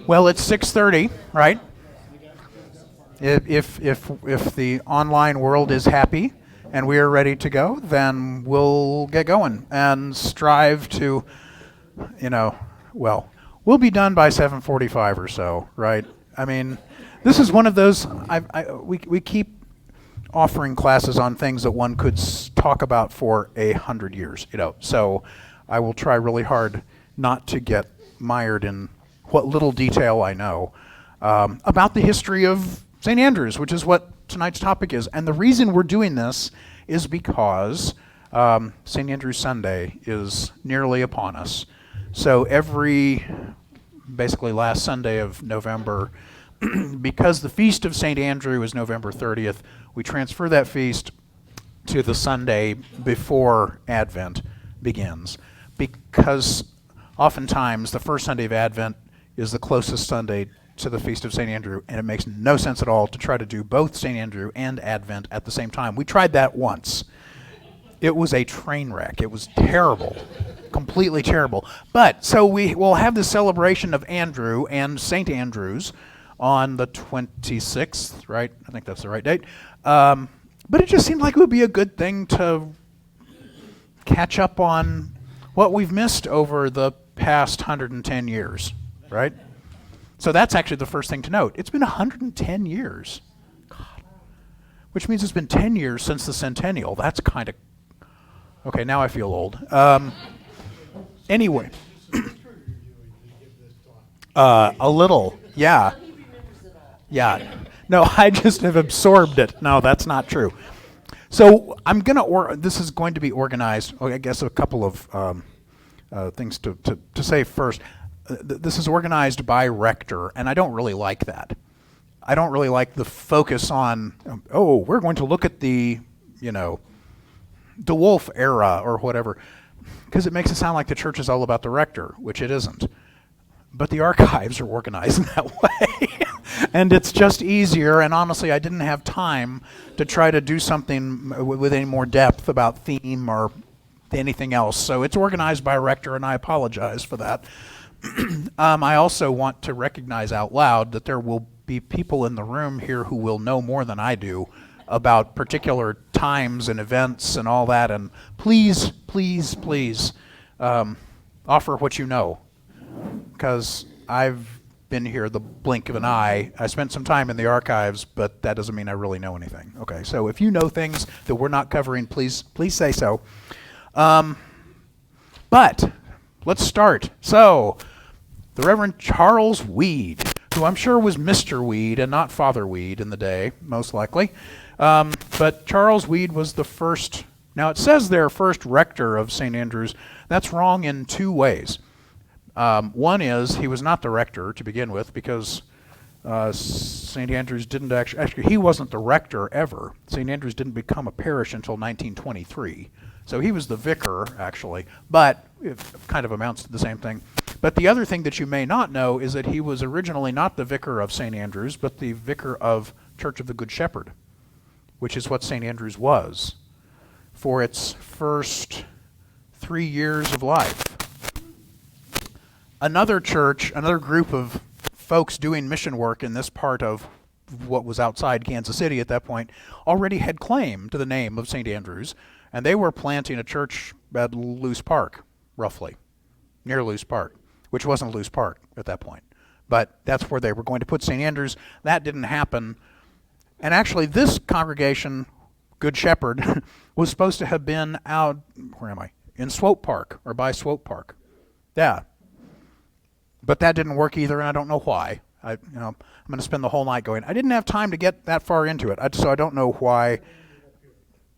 Well, it's 6:30, right? If the online world is happy and we are ready to go, then we'll get going and strive to, you know, well, we'll be done by 7:45 or so, right? I mean, this is one of those. We keep offering classes on things that one could talk about for 100 years, So I will try really hard not to get mired in what little detail I know about the history of St. Andrews, which is what tonight's topic is. And the reason we're doing this is because St. Andrew's Sunday is nearly upon us. So every, basically last Sunday of November, because the feast of St. Andrew is November 30th, we transfer that feast to the Sunday before Advent begins. Because oftentimes the first Sunday of Advent is the closest Sunday to the Feast of St. Andrew, and it makes no sense at all to try to do both St. Andrew and Advent at the same time. We tried that once. It was a train wreck. It was terrible, completely terrible. But so we will have the celebration of Andrew and St. Andrew's on the 26th, right? I think that's the right date. But it just seemed like it would be a good thing to catch up on what we've missed over the past 110 years, right? So that's actually the first thing to note. It's been 110 years. God. Which means it's been 10 years since the centennial. That's kind of... Okay, now I feel old. Anyway. A little, yeah. Yeah. No, I just have absorbed it. No, that's not true. So I'm going to... this is going to be organized... I guess a couple of things to say first. This is organized by rector, and I don't really like that. I don't really like the focus on, we're going to look at the, DeWolf era or whatever, because it makes it sound like the church is all about the rector, which it isn't. But the archives are organized in that way, and it's just easier, and honestly, I didn't have time to try to do something with any more depth about theme or anything else, so it's organized by rector, and I apologize for that. I also want to recognize out loud that there will be people in the room here who will know more than I do about particular times and events and all that, and please, please, please offer what you know, because I've been here the blink of an eye. I spent some time in the archives, but that doesn't mean I really know anything. Okay, so if you know things that we're not covering, please say so. But let's start. So, the Reverend Charles Weed, who I'm sure was Mr. Weed and not Father Weed in the day, most likely. But Charles Weed was the first, now it says there, first rector of St. Andrews. That's wrong in two ways. One is he was not the rector to begin with because St. Andrews didn't actually, he wasn't the rector ever. St. Andrews didn't become a parish until 1923. So he was the vicar, actually, but it kind of amounts to the same thing. But the other thing that you may not know is that he was originally not the vicar of St. Andrews, but the vicar of Church of the Good Shepherd, which is what St. Andrews was for its first 3 years of life. Another church, another group of folks doing mission work in this part of what was outside Kansas City at that point already had claim to the name of St. Andrews, and they were planting a church at Luce Park, roughly, near Luce Park, which wasn't Luce Park at that point. But that's where they were going to put St. Andrews. That didn't happen. And actually, this congregation, Good Shepherd, was supposed to have been out, where am I? In Swope Park, or by Swope Park. Yeah. But that didn't work either, and I don't know why. I'm going to spend the whole night going, I didn't have time to get that far into it, so I don't know why.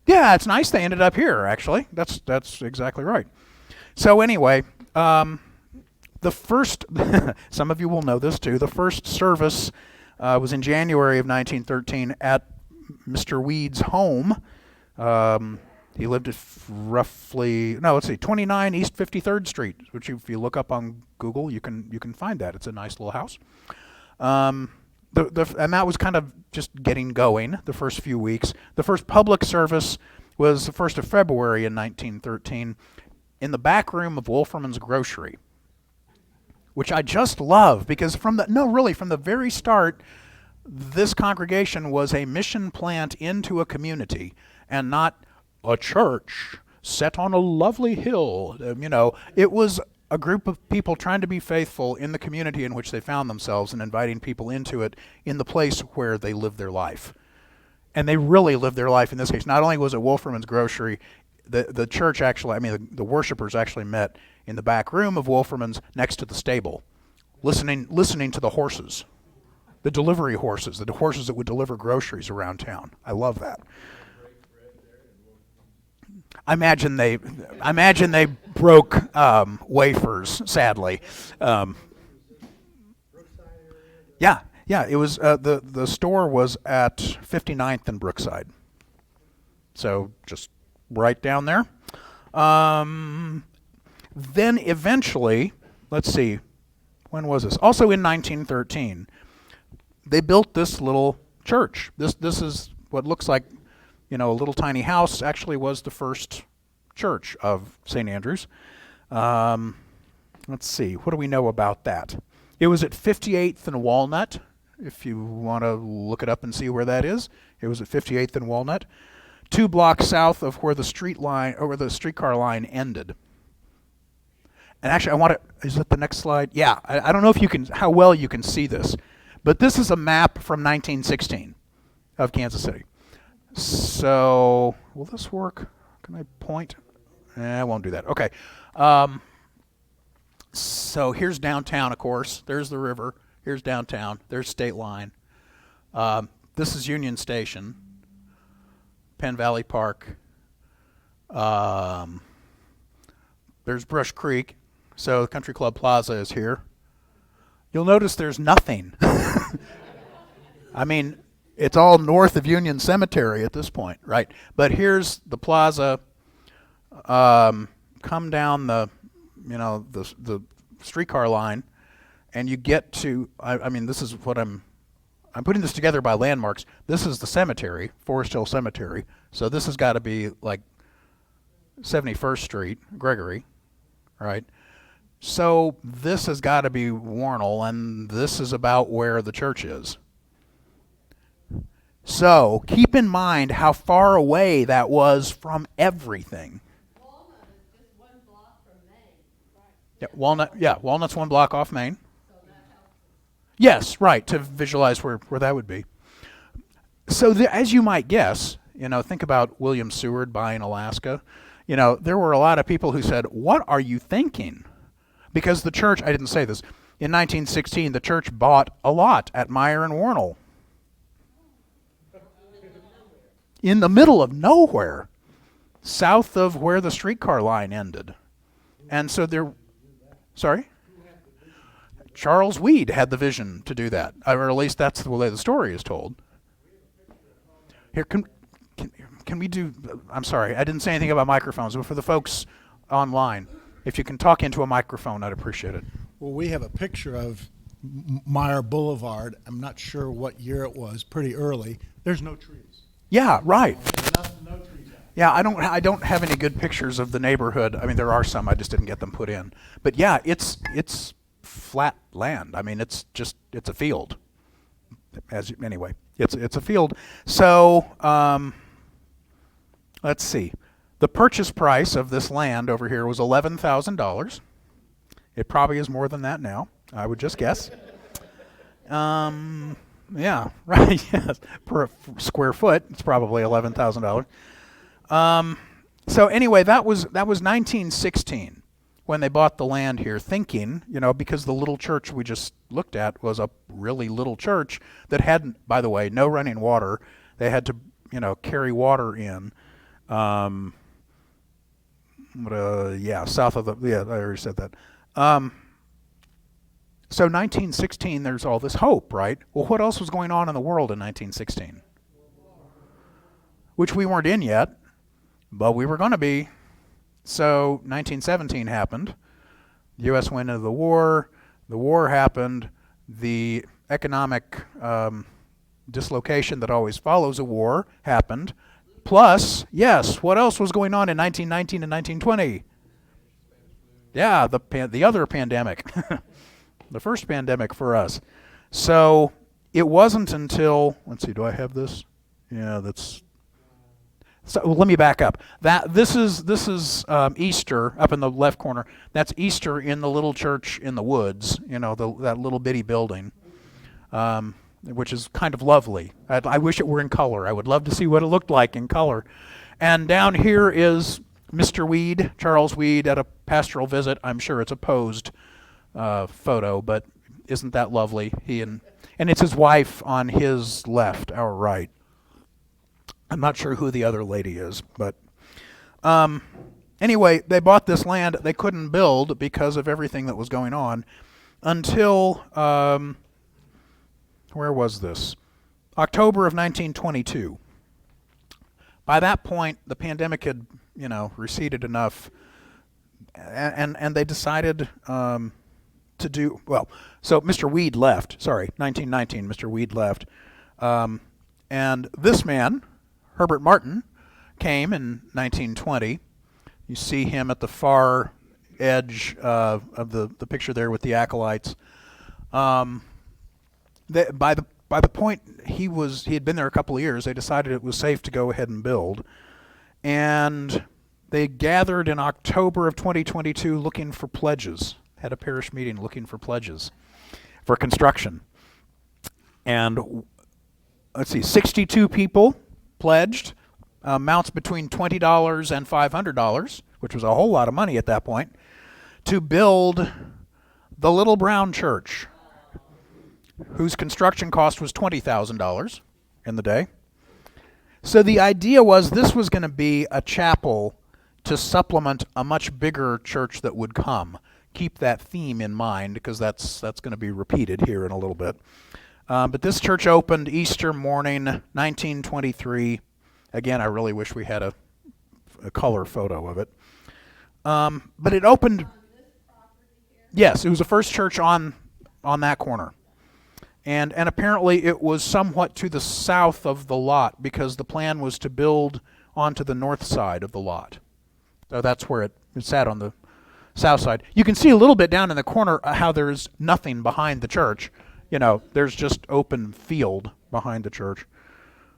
Yeah, it's nice they ended up here, actually. That's exactly right. So anyway, the first, some of you will know this too, the first service was in January of 1913 at Mr. Weed's home. He lived at roughly, 29 East 53rd Street, which if you look up on Google, you can find that. It's a nice little house. And that was kind of just getting going the first few weeks. The first public service was the 1st of February in 1913. in the back room of Wolferman's Grocery, which I just love because from the very start, this congregation was a mission plant into a community and not a church set on a lovely hill. It was a group of people trying to be faithful in the community in which they found themselves and inviting people into it in the place where they lived their life. And they really lived their life in this case. Not only was it Wolferman's Grocery, the church actually, the worshipers actually met in the back room of Wolferman's next to the stable, listening to the horses, the delivery horses, the horses that would deliver groceries around town. I love that. I imagine they broke wafers, sadly. Yeah, it was the store was at 59th and Brookside, so just right down there. Then eventually, let's see, when was this? Also in 1913, they built this little church. This is what looks like, a little tiny house. Actually was the first church of St. Andrew's. Let's see, what do we know about that? It was at 58th and Walnut, if you want to look it up and see where that is. It was at 58th and Walnut, 2 blocks south of where the streetcar line ended. And actually, is it the next slide? Yeah, I don't know how well you can see this, but this is a map from 1916 of Kansas City. So, will this work? Can I point? I won't do that. Okay. So here's downtown, of course. There's the river. Here's downtown. There's State Line. This is Union Station. Penn Valley Park. There's Brush Creek. So the Country Club Plaza is here. You'll notice there's nothing. It's all north of Union Cemetery at this point, right? But here's the plaza. Come down the streetcar line, and you get to. This is what I'm putting this together by landmarks. This is the cemetery, Forest Hill Cemetery. So this has got to be like 71st Street, Gregory, right? So this has got to be Wornall, and this is about where the church is. So keep in mind how far away that was from everything. Walnut is just 1 block from Main. Right. Walnut's 1 block off Main. So that helps. Yes, right, to visualize where that would be. So as you might guess, think about William Seward buying Alaska. There were a lot of people who said, "What are you thinking?" Because the church, I didn't say this, in 1916, the church bought a lot at Meyer and Wornall. In the middle of nowhere, south of where the streetcar line ended. And so sorry? Charles Weed had the vision to do that, or at least that's the way the story is told. Here, can we do, I'm sorry, I didn't say anything about microphones, but for the folks online, if you can talk into a microphone, I'd appreciate it. Well, we have a picture of Meyer Boulevard. I'm not sure what year it was, pretty early. There's no trees. Yeah, right. No trees out. Yeah, I don't have any good pictures of the neighborhood. There are some, I just didn't get them put in. But yeah, it's flat land. It's a field. Anyway, it's a field. So let's see. The purchase price of this land over here was $11,000. It probably is more than that now, I would just guess. Yeah, right. Yes, per square foot, it's probably $11,000. So anyway, that was 1916 when they bought the land here, thinking, because the little church we just looked at was a really little church that had, by the way, no running water. They had to, carry water in. South of the, I already said that. So 1916, there's all this hope, right? Well, what else was going on in the world in 1916? Which we weren't in yet, but we were going to be. So 1917 happened. The U.S. went into the war. The war happened. The economic dislocation that always follows a war happened. Plus, yes, what else was going on in 1919 and 1920? Yeah, the other pandemic, the first pandemic for us. So it wasn't until, let's see, do I have this? Yeah, that's. So let me back up. This is Easter up in the left corner. That's Easter in the little church in the woods. That little bitty building, which is kind of lovely. I wish it were in color. I would love to see what it looked like in color. And down here is Mr. Weed, Charles Weed, at a pastoral visit. I'm sure it's a posed photo, but isn't that lovely? And it's his wife on his left, our right. I'm not sure who the other lady is, but anyway, they bought this land. They couldn't build because of everything that was going on until, where was this? October of 1922. By that point, the pandemic had, receded enough, and they decided to do, well, so Mr. Weed left, 1919, Mr. Weed left, and this man, Herbert Martin, came in 1920. You see him at the far edge of the picture there with the acolytes. By the point he had been there a couple of years, they decided it was safe to go ahead and build, and they gathered in October of 2022 looking for pledges. Had a parish meeting looking for pledges for construction, and let's see, 62 people pledged, amounts between $20 and $500, which was a whole lot of money at that point, to build the Little Brown Church, whose construction cost was $20,000 in the day. So the idea was this was going to be a chapel to supplement a much bigger church that would come. Keep that theme in mind, because that's going to be repeated here in a little bit. But this church opened Easter morning, 1923. Again, I really wish we had a color photo of it. But it opened. Yes, it was the first church on that corner. And apparently it was somewhat to the south of the lot, because the plan was to build onto the north side of the lot. So that's where it sat, on the south side. You can see a little bit down in the corner how there's nothing behind the church. There's just open field behind the church.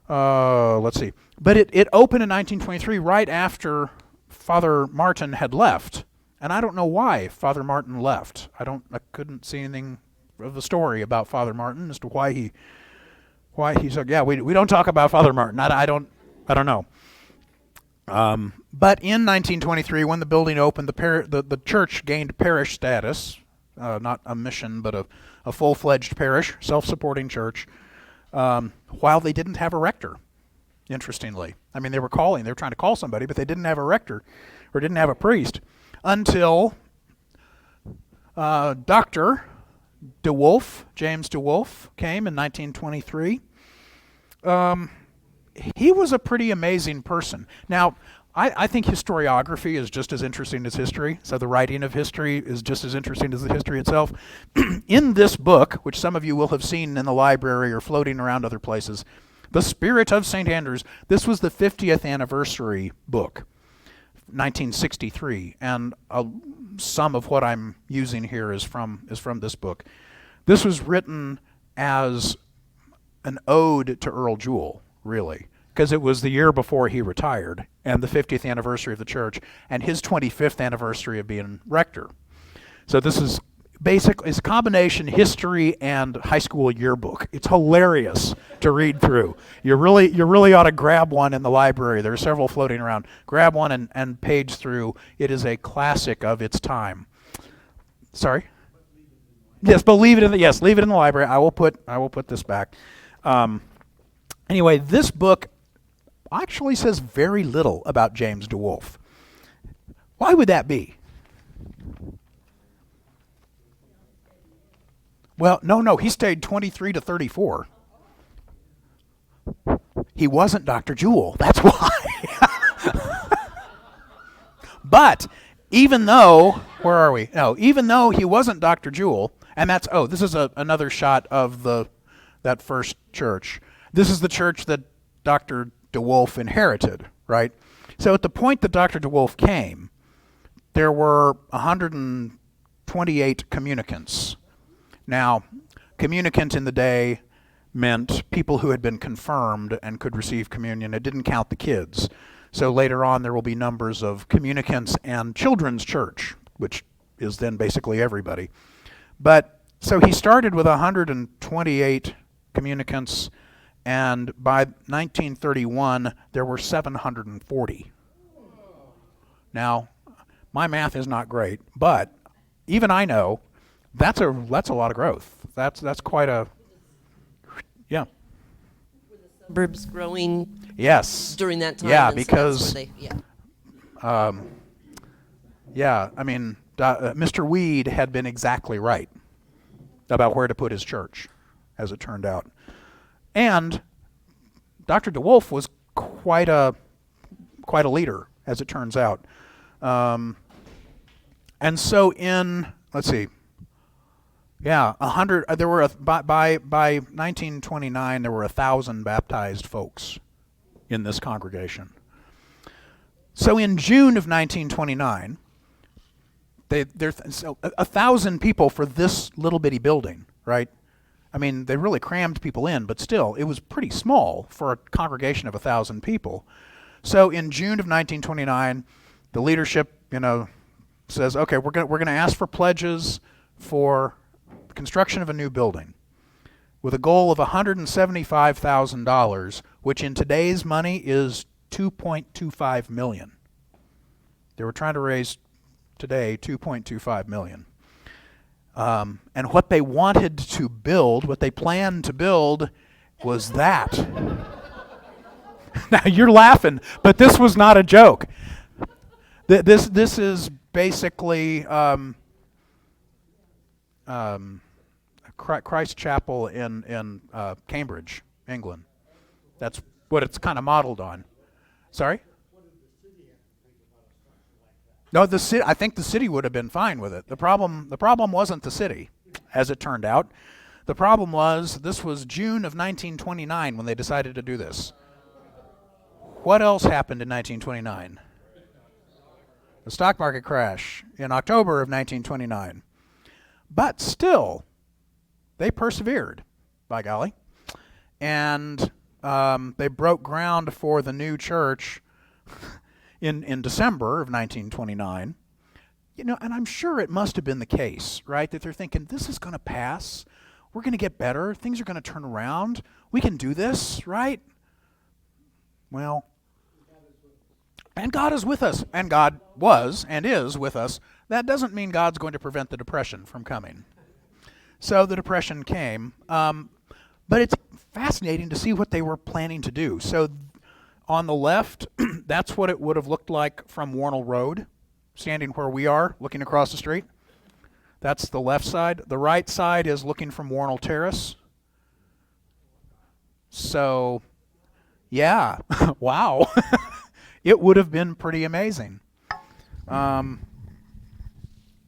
Let's see. But it opened in 1923 right after Father Martin had left. And I don't know why Father Martin left. I couldn't see anything of the story about Father Martin as to why he said, yeah, we don't talk about Father Martin. I don't know. But in 1923, when the building opened, the church gained parish status, not a mission, but a full-fledged parish, self-supporting church, while they didn't have a rector, interestingly. I mean, they were trying to call somebody, but they didn't have a rector, or didn't have a priest, until Dr. James DeWolf, came in 1923. He was a pretty amazing person. Now, I think historiography is just as interesting as history, so the writing of history is just as interesting as the history itself. In this book, which some of you will have seen in the library or floating around other places, The Spirit of St. Andrews, this was the 50th anniversary book, 1963, and some of what I'm using here is from this book. This was written as an ode to Earl Jewell, really, because it was the year before he retired, and the 50th anniversary of the church, and his 25th anniversary of being rector. So this is basically, it's a combination history and high school yearbook. It's hilarious to read through. You really ought to grab one in the library. There are several floating around. Grab one and page through. It is a classic of its time. Sorry? Yes, but leave it in the library. I will put this back. Anyway, this book actually says very little about James DeWolf. Why would that be? Well, no, he stayed 23 to 34. He wasn't Dr. Jewell, that's why. But even though, where are we? No, even though he wasn't Dr. Jewell, and this is another shot of that first church. This is the church that Dr. DeWolf inherited, right? So at the point that Dr. DeWolf came, there were 128 communicants. Now, communicant in the day meant people who had been confirmed and could receive communion. It didn't count the kids. So later on there will be numbers of communicants and children's church, which is then basically everybody. But so he started with 128 communicants, and by 1931 there were 740. Now, my math is not great, but even I know that's a lot of growth. That's quite a, yeah. Suburbs growing Yes. during that time. Yeah, and so that's because where they, yeah, I mean, Mr. Weed had been exactly right about where to put his church, as it turned out. And Dr. DeWolf was quite a leader, as it turns out. And so in, let's see, yeah, 100. There were by 1929 there were 1,000 baptized folks in this congregation. So in June of 1929, there's 1,000 people for this little bitty building, right? I mean, they really crammed people in, but still, it was pretty small for a congregation of 1,000 people. So in June of 1929, the leadership, says, okay, we're gonna ask for pledges for the construction of a new building, with a goal of $175,000, which in today's money is $2.25 million. They were trying to raise today $2.25 million. And what they wanted to build, what they planned to build, was that. Now you're laughing, but this was not a joke. This is basically Christ Chapel in Cambridge, England. That's what it's kind of modeled on. Sorry? No, the city. I think the city would have been fine with it. The problem wasn't the city, as it turned out. The problem was this was June of 1929 when they decided to do this. What else happened in 1929? The stock market crash in October of 1929. But still, they persevered, by golly. And they broke ground for the new church in December of 1929. And I'm sure it must have been the case, right? That they're thinking, this is going to pass. We're going to get better. Things are going to turn around. We can do this, right? Well, and God is with us. And God was and is with us. That doesn't mean God's going to prevent the Depression from coming. So the Depression came. But it's fascinating to see what they were planning to do. So on the left, that's what it would have looked like from Wornall Road, standing where we are, looking across the street. That's the left side. The right side is looking from Wornall Terrace. So, yeah, wow. It would have been pretty amazing. And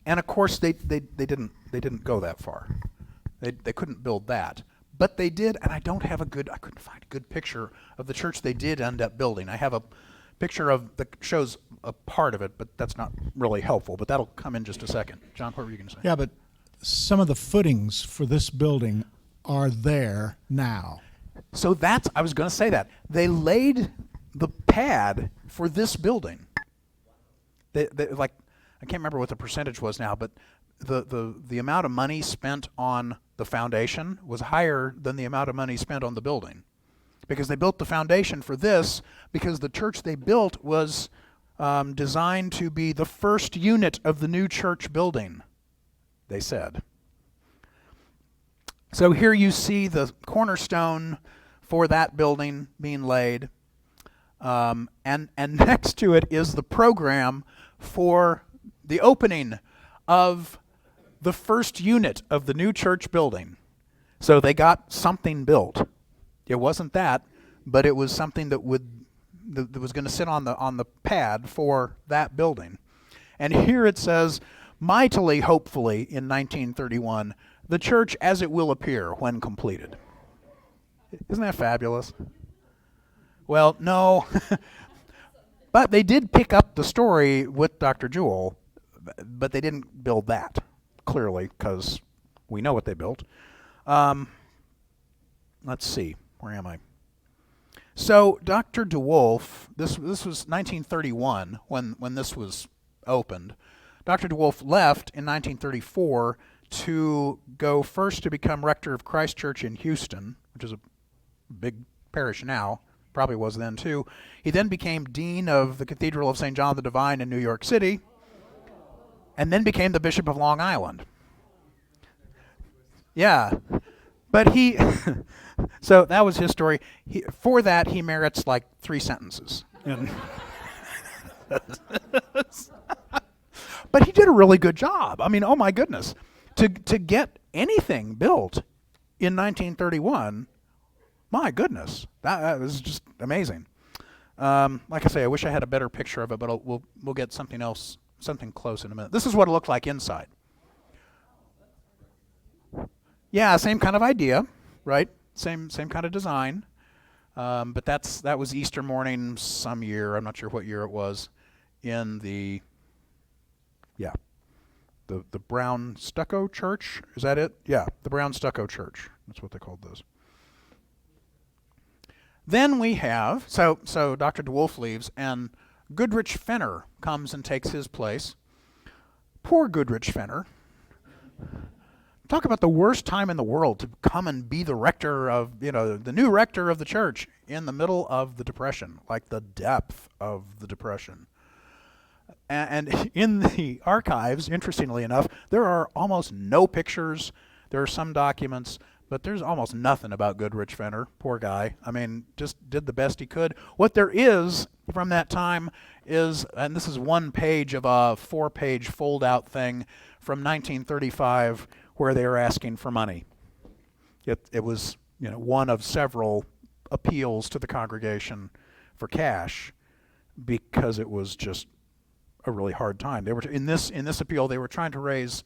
of course, they didn't go that far. They couldn't build that. But they did, and I couldn't find a good picture of the church they did end up building. I have a picture that shows a part of it, but that's not really helpful. But that'll come in just a second. John, what were you going to say? Yeah, but some of the footings for this building are there now. So I was going to say that. They laid the pad for this building. They I can't remember what the percentage was now, but the amount of money spent on the foundation was higher than the amount of money spent on the building, because they built the foundation for this because the church they built was designed to be the first unit of the new church building, they said. So here you see the cornerstone for that building being laid, and next to it is the program for the opening of the first unit of the new church building. So they got something built. It wasn't that, but it was something that was going to sit on the pad for that building. And here it says, mightily hopefully in 1931, the church as it will appear when completed. Isn't that fabulous? Well, no. But they did pick up the story with Dr. Jewell but they didn't build that, clearly, because we know what they built. Let's see, where am I? So Dr. DeWolf, this was 1931 when this was opened. Dr. DeWolf left in 1934 to go first to become rector of Christ Church in Houston, which is a big parish now, probably was then too. He then became dean of the Cathedral of St. John the Divine in New York City, and then became the Bishop of Long Island. Yeah, but he, so that was his story. For that, he merits like 3 sentences. But he did a really good job. I mean, oh my goodness. To get anything built in 1931, my goodness, that was just amazing. Like I say, I wish I had a better picture of it, but we'll get something else, something close in a minute. This is what it looked like inside. Yeah, same kind of idea, right? Same kind of design. But that was Easter morning some year. I'm not sure what year it was. In the the brown stucco church. Is that it? Yeah, the brown stucco church. That's what they called those. Then we have, so Dr. DeWolf leaves, and Goodrich Fenner comes and takes his place. Poor Goodrich Fenner. Talk about the worst time in the world to come and be the rector of, the new rector of the church in the middle of the Depression, like the depth of the Depression. And in the archives, interestingly enough, there are almost no pictures. There are some documents, but there's almost nothing about Goodrich Fenner. Poor guy. I mean, just did the best he could. What there is from that time is, and this is one page of a 4-page fold-out thing from 1935 where they were asking for money. It was, one of several appeals to the congregation for cash because it was just a really hard time. They were in this appeal. They were trying to raise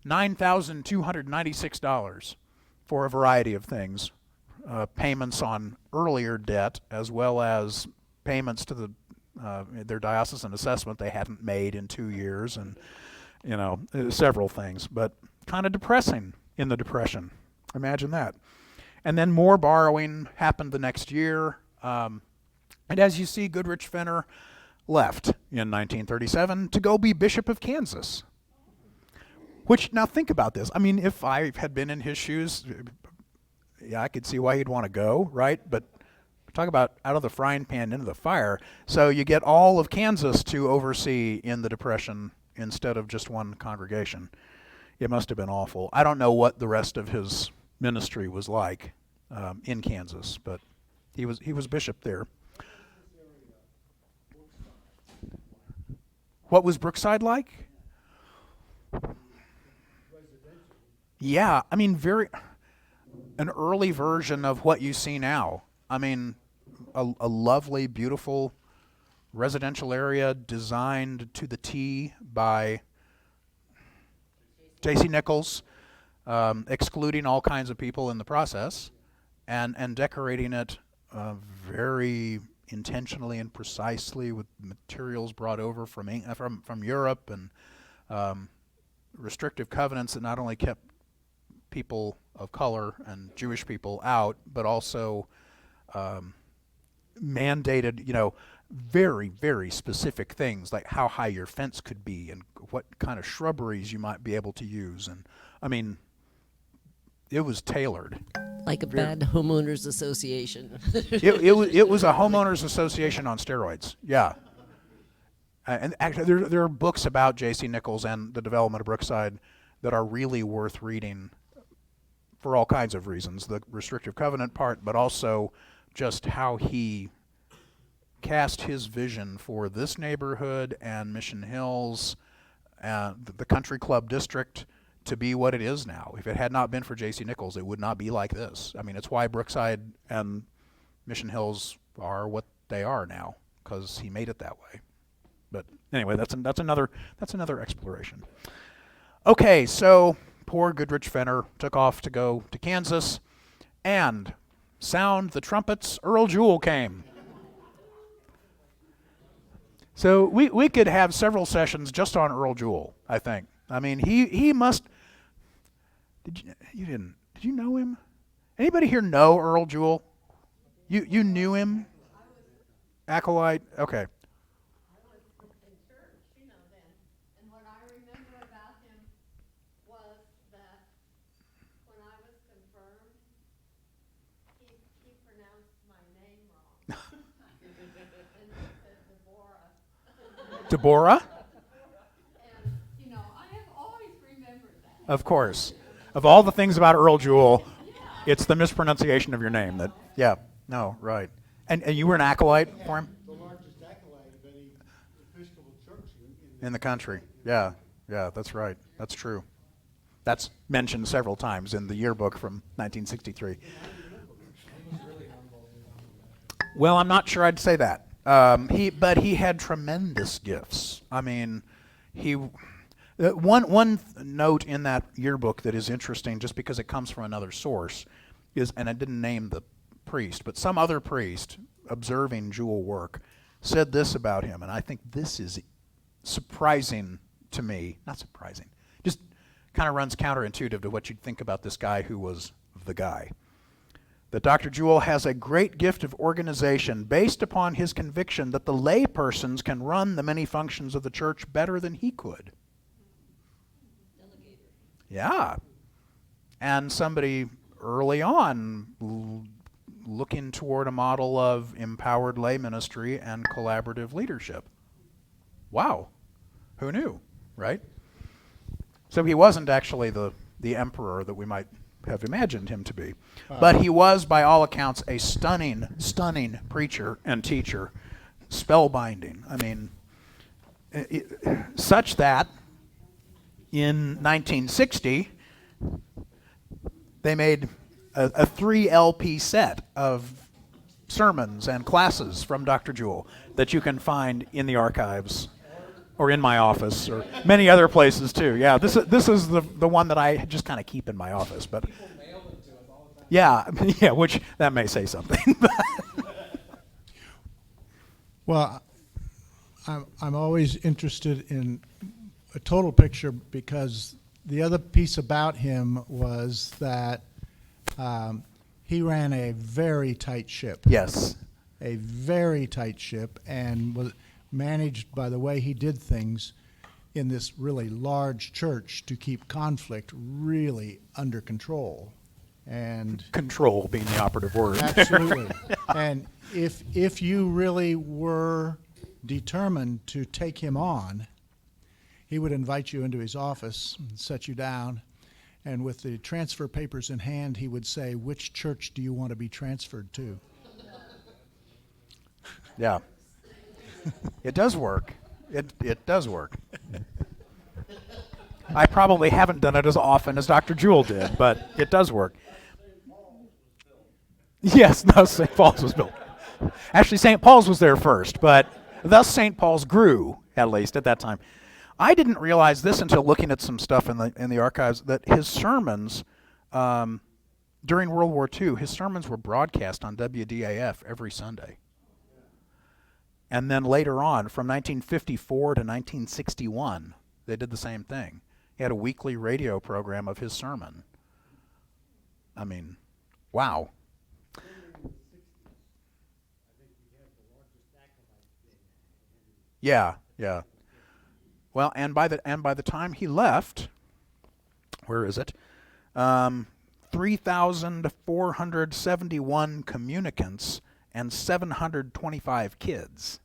$9,296 for a variety of things, payments on earlier debt as well as payments to their diocesan assessment they hadn't made in 2 years, and several things. But kind of depressing in the Depression. Imagine that. And then more borrowing happened the next year. And as you see, Goodrich Fenner left in 1937 to go be Bishop of Kansas. Which, now think about this. I mean, if I had been in his shoes, yeah, I could see why he'd want to go, right? But talk about out of the frying pan into the fire. So you get all of Kansas to oversee in the Depression instead of just one congregation. It must have been awful. I don't know what the rest of his ministry was like in Kansas, but he was bishop there. What was Brookside like? Yeah, I mean, an early version of what you see now. I mean, a lovely, beautiful residential area designed to the T by J.C. Nichols, excluding all kinds of people in the process, and decorating it very intentionally and precisely with materials brought over from Europe, and restrictive covenants that not only kept people of color and Jewish people out, but also mandated, very, very specific things like how high your fence could be and what kind of shrubberies you might be able to use. And I mean, it was tailored. Like a bad homeowners association. It was a homeowners association on steroids. Yeah. And actually, there are books about J.C. Nichols and the development of Brookside that are really worth reading for all kinds of reasons. The restrictive covenant part, but also just how he cast his vision for this neighborhood and Mission Hills, the country club district, to be what it is now. If it had not been for J.C. Nichols, it would not be like this. I mean, it's why Brookside and Mission Hills are what they are now, because he made it that way. But anyway, that's another exploration. Okay, so poor Goodrich Fenner took off to go to Kansas, and sound the trumpets, Earl Jewell came. So we could have several sessions just on Earl Jewell, I think. I mean, he must. Did you know him? Anybody here know Earl Jewell? You knew him? Acolyte? Okay. I was in church, then. And what I remember about him was that when I was confirmed, he pronounced my name wrong. And he said Deborah. Deborah? And, I have always remembered that. Of course. Of all the things about Earl Jewell, it's the mispronunciation of your name that, yeah, no, right. And you were an acolyte for him? The largest acolyte of any Episcopal church In the country. Yeah, that's right. That's true. That's mentioned several times in the yearbook from 1963. Well, I'm not sure I'd say that. But he had tremendous gifts. I mean, one note in that yearbook that is interesting, just because it comes from another source, is, and I didn't name the priest, but some other priest observing Jewell work said this about him, and I think this is surprising to me. Not surprising, just kind of runs counterintuitive to what you'd think about this guy who was the guy. That Dr. Jewell has a great gift of organization based upon his conviction that the lay persons can run the many functions of the church better than he could. Yeah. And somebody early on looking toward a model of empowered lay ministry and collaborative leadership. Wow. Who knew, right? So he wasn't actually the emperor that we might have imagined him to be. But he was, by all accounts, a stunning preacher and teacher, spellbinding. I mean, such that in 1960, they made a 3 LP set of sermons and classes from Dr. Jewell that you can find in the archives or in my office or many other places too. Yeah, this is the one that I just kind of keep in my office. But yeah, which that may say something. Well, I'm always interested in a total picture, because the other piece about him was that he ran a very tight ship. Yes. A very tight ship, and was managed by the way he did things in this really large church to keep conflict really under control. And Control being the operative word. absolutely. And if you really were determined to take him on, he would invite you into his office and set you down, and with the transfer papers in hand, he would say, "Which church do you want to be transferred to?" Yeah. It does work. It does work. I probably haven't done it as often as Dr. Jewell did, but it does work. Yes, no, St. Paul's was built. Actually, St. Paul's was there first, but thus St. Paul's grew, at least at that time. I didn't realize this until looking at some stuff in the archives, that his sermons, during World War II, his sermons were broadcast on WDAF every Sunday. And then later on, from 1954 to 1961, they did the same thing. He had a weekly radio program of his sermon. I mean, wow. Yeah. Well, and by the time he left, where is it? 3,471 communicants and 725 kids.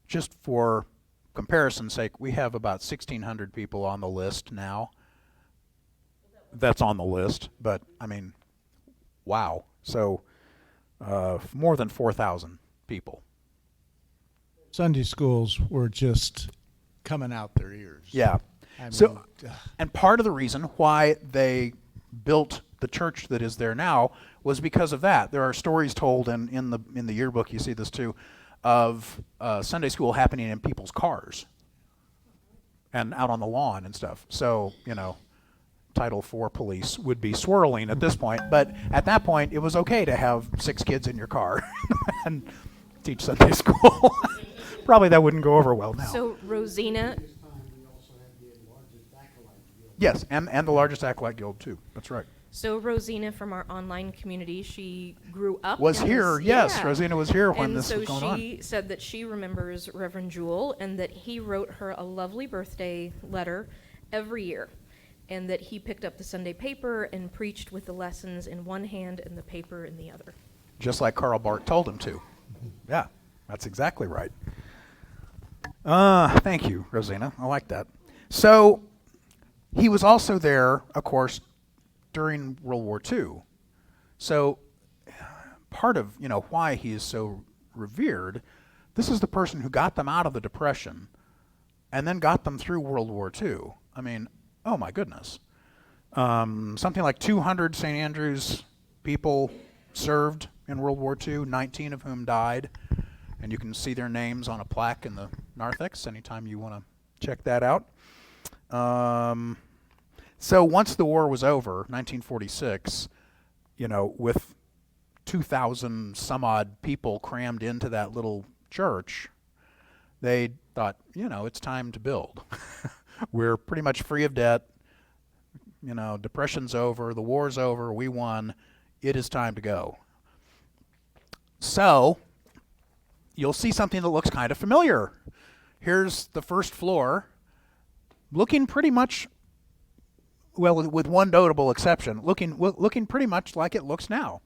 Just for comparison's sake, we have about 1,600 people on the list now. That's on the list, but I mean, wow. So more than 4,000 people. Sunday schools were just coming out their ears. Yeah. So, and part of the reason why they built the church that is there now was because of that. There are stories told in the yearbook, you see this too, of Sunday school happening in people's cars and out on the lawn and stuff. So, Title IV police would be swirling at this point, but at that point it was okay to have 6 kids in your car and teach Sunday school. Probably that wouldn't go over well now. So Rosina, Yes, and the largest acolyte guild too. That's right. so Rosina from our online community, she grew up Was in here, this- yes. yeah. Rosina was here when And this so was going on. she said that she remembers Reverend Jewell and that he wrote her a lovely birthday letter every year, and that he picked up the Sunday paper and preached with the lessons in one hand and the paper in the other. Just like Karl Barth told him to. Yeah, that's exactly right. Thank you, Rosina. I like that. So he was also there, of course, during World War II. So part of why he is so revered, this is the person who got them out of the Depression and then got them through World War II. I mean, oh my goodness. Something like 200 St. Andrews people served in World War II, 19 of whom died. And you can see their names on a plaque in the narthex anytime you want to check that out. So once the war was over, 1946, with 2,000 some odd people crammed into that little church, they thought, it's time to build. We're pretty much free of debt. Depression's over, the war's over, we won. It is time to go. So you'll see something that looks kind of familiar. Here's the first floor, looking pretty much, well, with one notable exception, looking pretty much like it looks now.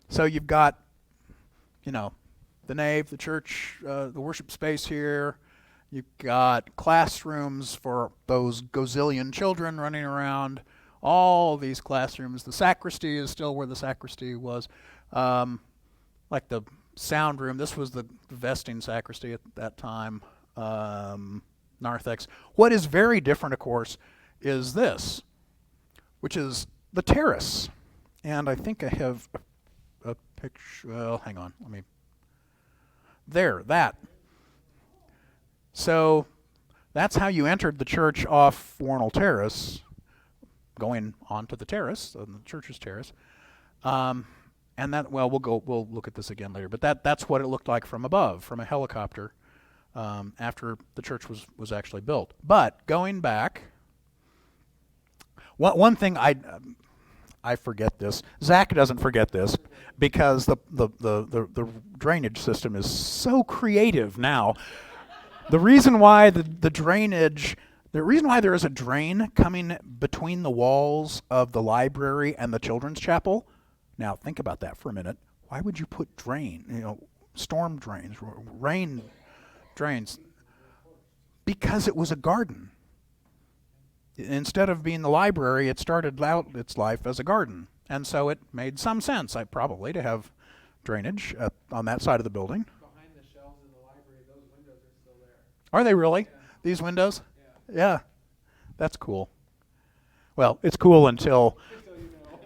So you've got, the nave, the church, the worship space here. You've got classrooms for those gazillion children running around. All these classrooms. The sacristy is still where the sacristy was. Like the sound room. This was the vesting sacristy at that time. Narthex. What is very different, of course, is this, which is the terrace. And I think I have a picture. Well, hang on. There, that. So that's how you entered the church off Wornall Terrace, going onto the terrace, the church's terrace. And that, well, we'll look at this again later. But that's what it looked like from above, from a helicopter, after the church was actually built. But going back, one thing I forget this. Zach doesn't forget this because the drainage system is so creative now. The reason why the reason why there is a drain coming between the walls of the library and the children's chapel. Now think about that for a minute. Why would you put storm drains, rain drains? Because it was a garden. Instead of being the library, it started out its life as a garden. And so it made some sense, probably, to have drainage on that side of the building. Behind the shelves in the library, those windows are still there. Are they really? Yeah. These windows? Yeah. Yeah. That's cool. Well, it's cool until,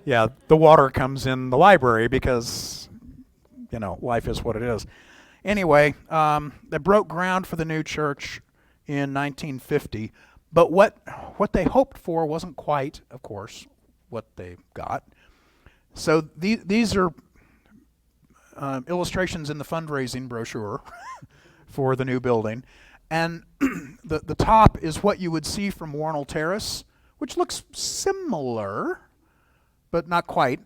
the water comes in the library because, life is what it is. Anyway, they broke ground for the new church in 1950. But what they hoped for wasn't quite, of course, what they got. So these are illustrations in the fundraising brochure for the new building. And the top is what you would see from Wornall Terrace, which looks similar, but not quite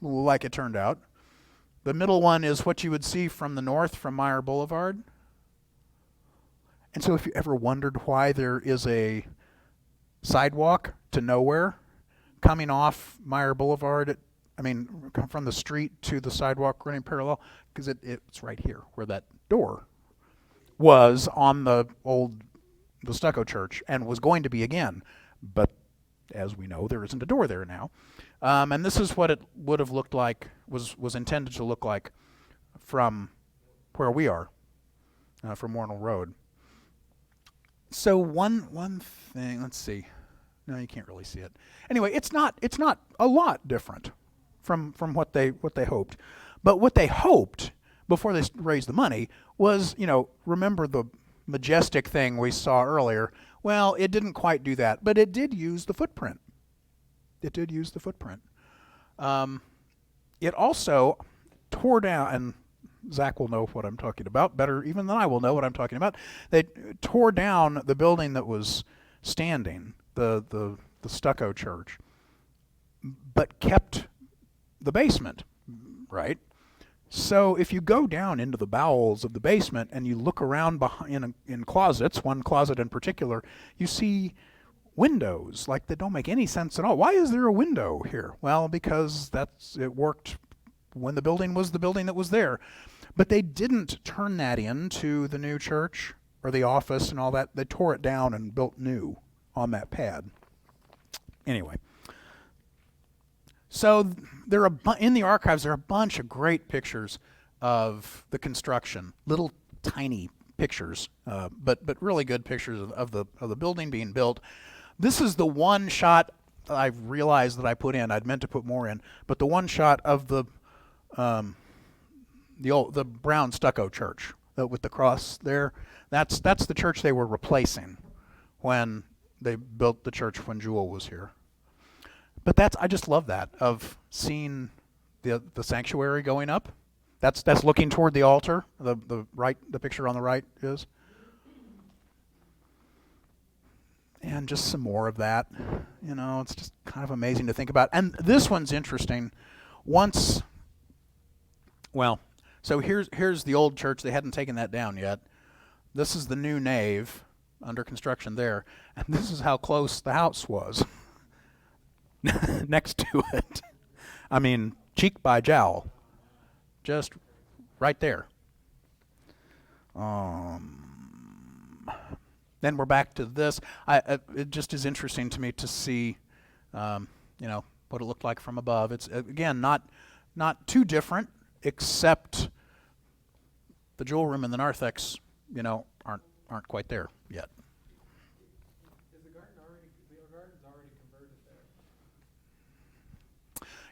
like it turned out. The middle one is what you would see from the north from Meyer Boulevard. And so if you ever wondered why there is a sidewalk to nowhere coming off Meyer Boulevard, from the street to the sidewalk running parallel, because it's right here where that door was on the stucco church and was going to be again. But as we know, there isn't a door there now. And this is what it would have looked like, was intended to look like from where we are, from Wornall Road. So one thing, let's see. No, you can't really see it. Anyway, it's not a lot different from what they hoped. But what they hoped before they raised the money was, remember the majestic thing we saw earlier? Well, it didn't quite do that, but it did use the footprint. It did use the footprint. It also tore down, and Zach will know what I'm talking about better even than I will know what I'm talking about. They tore down the building that was standing, the stucco church, but kept the basement, right? So if you go down into the bowels of the basement and you look around behind in closets, one closet in particular, you see windows like that don't make any sense at all. Why is there a window here? Well, because it worked when the building was the building that was there. But they didn't turn that into the new church or the office and all that. They tore it down and built new on that pad. Anyway. So there are in the archives, there are a bunch of great pictures of the construction, little tiny pictures, but really good pictures of the building being built. This is the one shot I've realized that I put in. I'd meant to put more in, but the one shot of the brown stucco church with the cross there. That's the church they were replacing when they built the church when Jewel was here. But I just love that, of seeing the sanctuary going up. That's looking toward the altar. The picture on the right is. And just some more of that. It's just kind of amazing to think about. And this one's interesting. So here's the old church. They hadn't taken that down yet. This is the new nave under construction there. And this is how close the house was. Next to it. I mean, cheek by jowl. Just right there. Then we're back to this. It just is interesting to me to see, what it looked like from above. It's, again, not too different, except the jewel room and the narthex, aren't quite there yet. Is the garden's already converted there?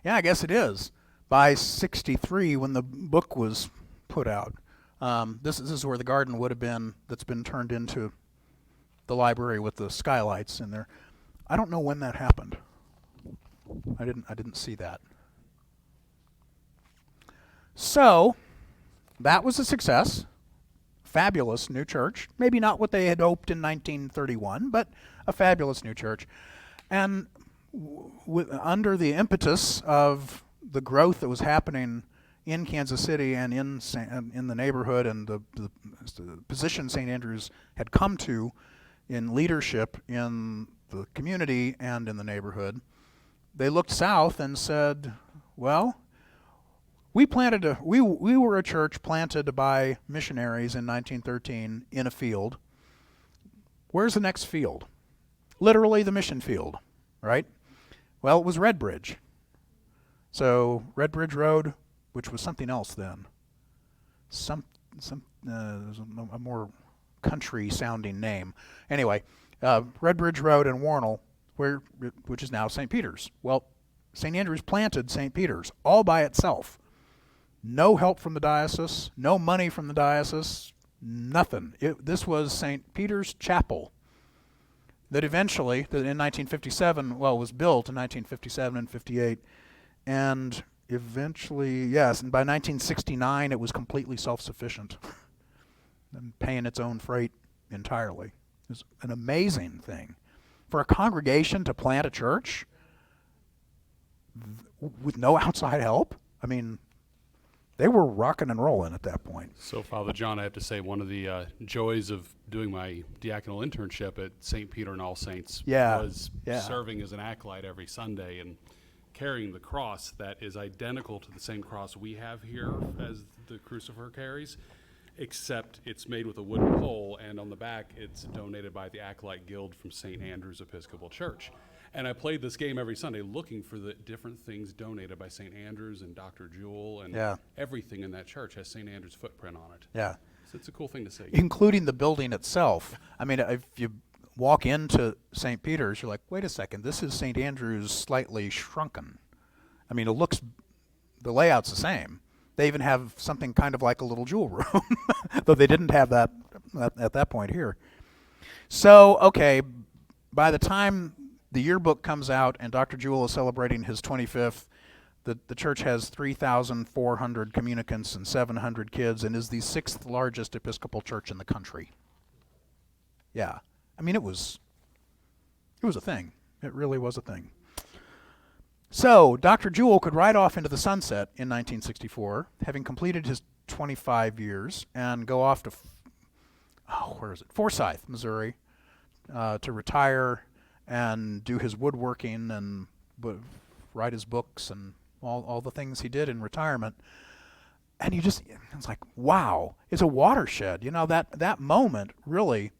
Yeah, I guess it is. By 63, when the book was put out, this is where the garden would have been. That's been turned into the library with the skylights in there. I don't know when that happened. I didn't see that. So that was a success. Fabulous new church. Maybe not what they had hoped in 1931, but a fabulous new church. And under the impetus of the growth that was happening in Kansas City and in the neighborhood, and the position St. Andrews had come to in leadership in the community and in the neighborhood, they looked south and said, well, we were a church planted by missionaries in 1913 in a field. Where's the next field? Literally the mission field, right? Well, it was Redbridge. So Redbridge Road, which was something else then, a more country-sounding name. Anyway, Redbridge Road in Wornall, which is now St. Peter's. Well, St. Andrews planted St. Peter's all by itself. No help from the diocese, no money from the diocese, nothing. This was St. Peter's Chapel that eventually, in 1957, was built in 1957 and 58, and eventually, yes, and by 1969 it was completely self-sufficient and paying its own freight entirely. It was an amazing thing. For a congregation to plant a church with no outside help, I mean, they were rocking and rolling at that point. So, Father John, I have to say, one of the joys of doing my diaconal internship at St. Peter and All Saints was serving as an acolyte every Sunday and carrying the cross that is identical to the same cross we have here as the crucifer carries, except it's made with a wooden pole, and on the back it's donated by the Acolyte Guild from St. Andrew's Episcopal Church. And I played this game every Sunday looking for the different things donated by St. Andrews and Dr. Jewel, and everything in that church has St. Andrew's footprint on it. Yeah. So it's a cool thing to see. Including the building itself. I mean, if you walk into St. Peter's, you're like, wait a second, this is St. Andrew's slightly shrunken. I mean, the layout's the same. They even have something kind of like a little jewel room, though they didn't have that at that point here. So, okay, by the time the yearbook comes out and Dr. Jewel is celebrating his 25th, The church has 3,400 communicants and 700 kids and is the 6th largest Episcopal church in the country. Yeah. I mean, it was a thing. It really was a thing. So, Dr. Jewell could ride off into the sunset in 1964, having completed his 25 years, and go off to, Forsyth, Missouri, to retire and do his woodworking and write his books and all the things he did in retirement. And it's like, wow, it's a watershed. You know, that moment really,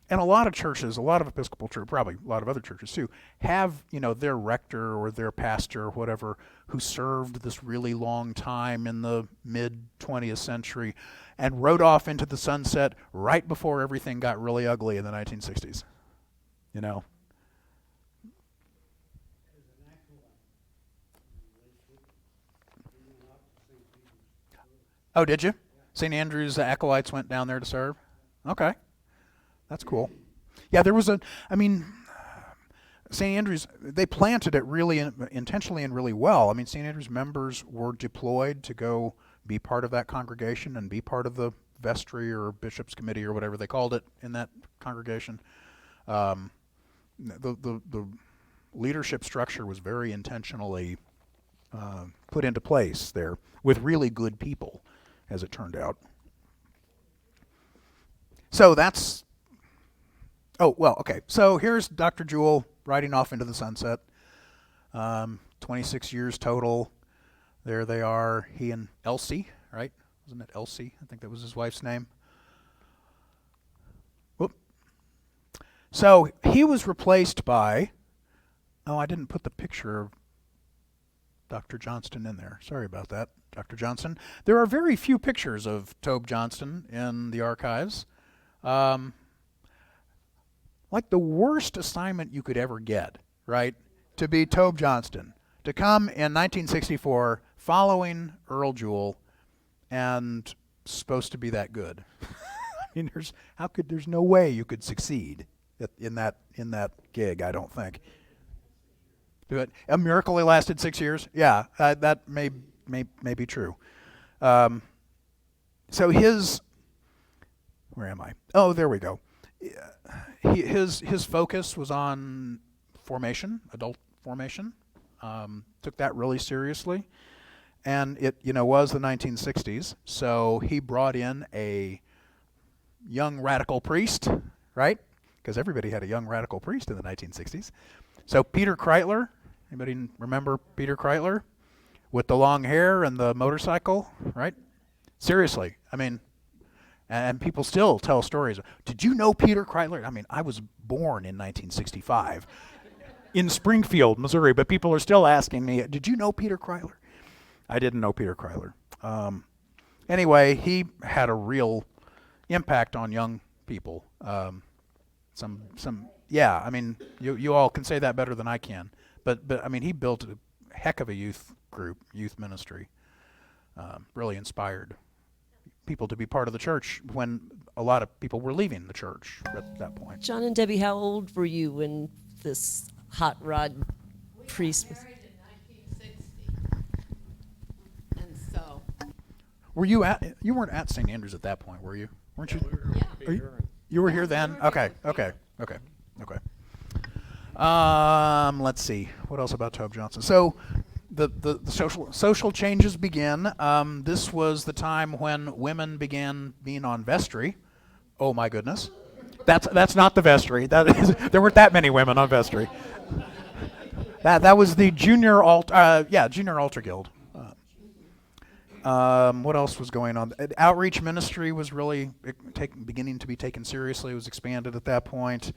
and a lot of churches, a lot of Episcopal churches, probably a lot of other churches too, have, their rector or their pastor or whatever who served this really long time in the mid-20th century and rode off into the sunset right before everything got really ugly in the 1960s. Oh, did you? St. Andrew's acolytes went down there to serve? Okay. That's cool. Yeah, there was St. Andrews, they planted it really intentionally and really well. I mean, St. Andrews members were deployed to go be part of that congregation and be part of the vestry or bishop's committee or whatever they called it in that congregation. The leadership structure was very intentionally put into place there with really good people, as it turned out. So that's... Oh, well, okay. So here's Dr. Jewell riding off into the sunset. 26 years total. There they are, he and Elsie, right? Wasn't it Elsie? I think that was his wife's name. Whoop. So he was replaced by... Oh, I didn't put the picture of Dr. Johnston in there. Sorry about that, Dr. Johnson. There are very few pictures of Tobe Johnston in the archives. Like the worst assignment you could ever get, right? To be Tobe Johnston. To come in 1964 following Earl Jewell and supposed to be that good. I mean, there's no way you could succeed in that gig, I don't think. A miracle he lasted 6 years? Yeah, that may be true. So where am I? Oh, there we go. His focus was on formation, adult formation. Took that really seriously, and it was the 1960s. So he brought in a young radical priest, right? Because everybody had a young radical priest in the 1960s. So Peter Kreitler, anybody remember Peter Kreitler with the long hair and the motorcycle, right? Seriously, I mean. And people still tell stories. Did you know Peter Kreitler? I mean, I was born in 1965 in Springfield, Missouri, but people are still asking me, did you know Peter Kreitler? I didn't know Peter Kreitler. Anyway, he had a real impact on young people. I mean, you all can say that better than I can. But I mean, he built a heck of a youth group, youth ministry. Really inspired people to be part of the church when a lot of people were leaving the church at that point. John and Debbie, how old were you when this hot rod priest was? We got married in 1960. And so... You weren't at St. Andrews at that point, were you? Weren't you? Yeah. You were here then? Okay. Let's see. What else about Tobe Johnson? So the social changes began. This was the time when women began being on vestry. Oh my goodness, that's not the vestry. There weren't that many women on vestry. That was the junior altar guild. What else was going on? Outreach ministry was really beginning to be taken seriously. It was expanded at that point.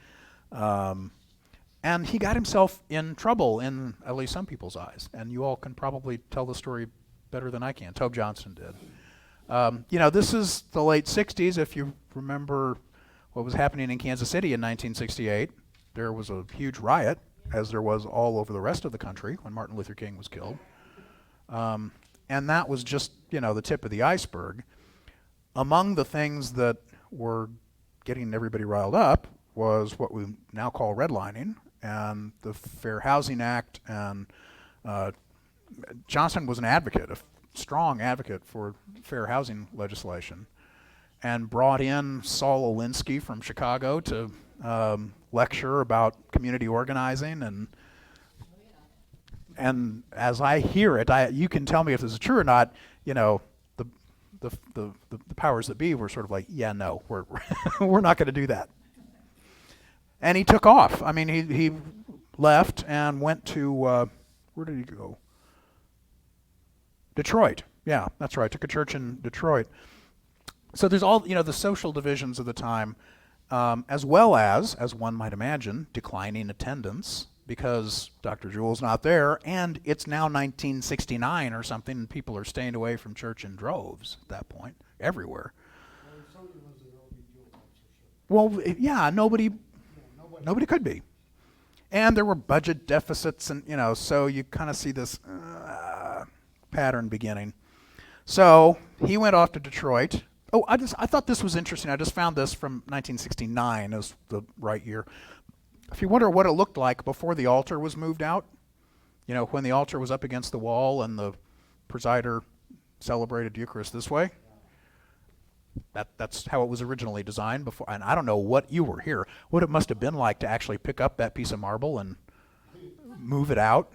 And he got himself in trouble in at least some people's eyes. And you all can probably tell the story better than I can. Tobe Johnston did. This is the late 60s. If you remember what was happening in Kansas City in 1968, there was a huge riot, as there was all over the rest of the country when Martin Luther King was killed. And that was just, the tip of the iceberg. Among the things that were getting everybody riled up was what we now call redlining and the Fair Housing Act and Johnson was an advocate, a strong advocate for fair housing legislation, and brought in Saul Alinsky from Chicago to lecture about community organizing. And as I hear it, you can tell me if this is true or not. You know, the powers that be were sort of like, yeah, no, we're we're not going to do that. And he took off. I mean, he left and went to where did he go? Detroit. Yeah, that's right. Took a church in Detroit. So there's all, the social divisions of the time, as well as one might imagine, declining attendance because Dr. Jewell's not there, and it's now 1969 or something, and people are staying away from church in droves at that point, everywhere. Well, yeah, nobody could be. And there were budget deficits, and so you kind of see this pattern beginning. So he went off to Detroit. Oh, I thought this was interesting. I just found this from 1969 as the right year. If you wonder what it looked like before the altar was moved out, when the altar was up against the wall and the presider celebrated Eucharist this way, that's how it was originally designed before. And I don't know what it must have been like to actually pick up that piece of marble and move it out.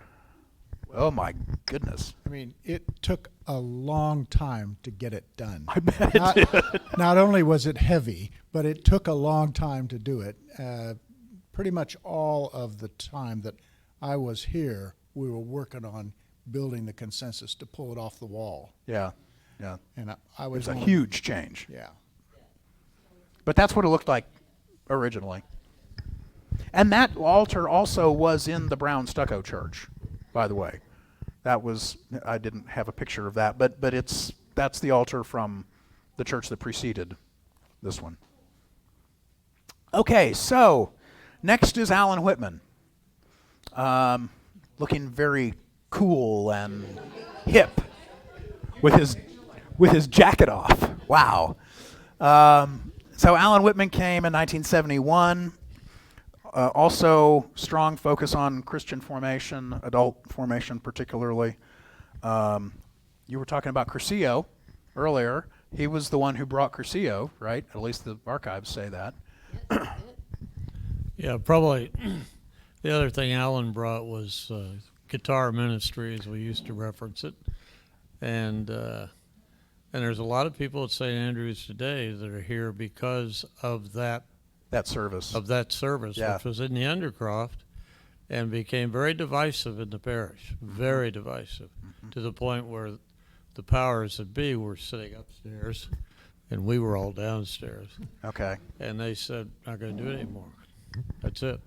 Oh my goodness. I mean, it took a long time to get it done. I bet it did. Not only was it heavy, but it took a long time to do it. Pretty much all of the time that I was here, we were working on building the consensus to pull it off the wall. Yeah. And I It was was a huge change. Yeah. But that's what it looked like originally. And that altar also was in the brown stucco church, by the way. I didn't have a picture of that, but that's the altar from the church that preceded this one. Okay, so next is Alan Whitman, looking very cool and hip with his jacket off. Wow. So Alan Whitman came in 1971. Also strong focus on Christian formation, adult formation particularly. You were talking about Curcio earlier. He was the one who brought Curcio, right? At least the archives say that. Yeah, probably the other thing Alan brought was guitar ministry, as we used to reference it. And there's a lot of people at St. Andrews today that are here because of that service. Yeah. Which was in the Undercroft and became very divisive in the parish, very divisive, to the point where the powers that be were sitting upstairs and we were all downstairs. Okay. And they said, not going to do it anymore. That's it.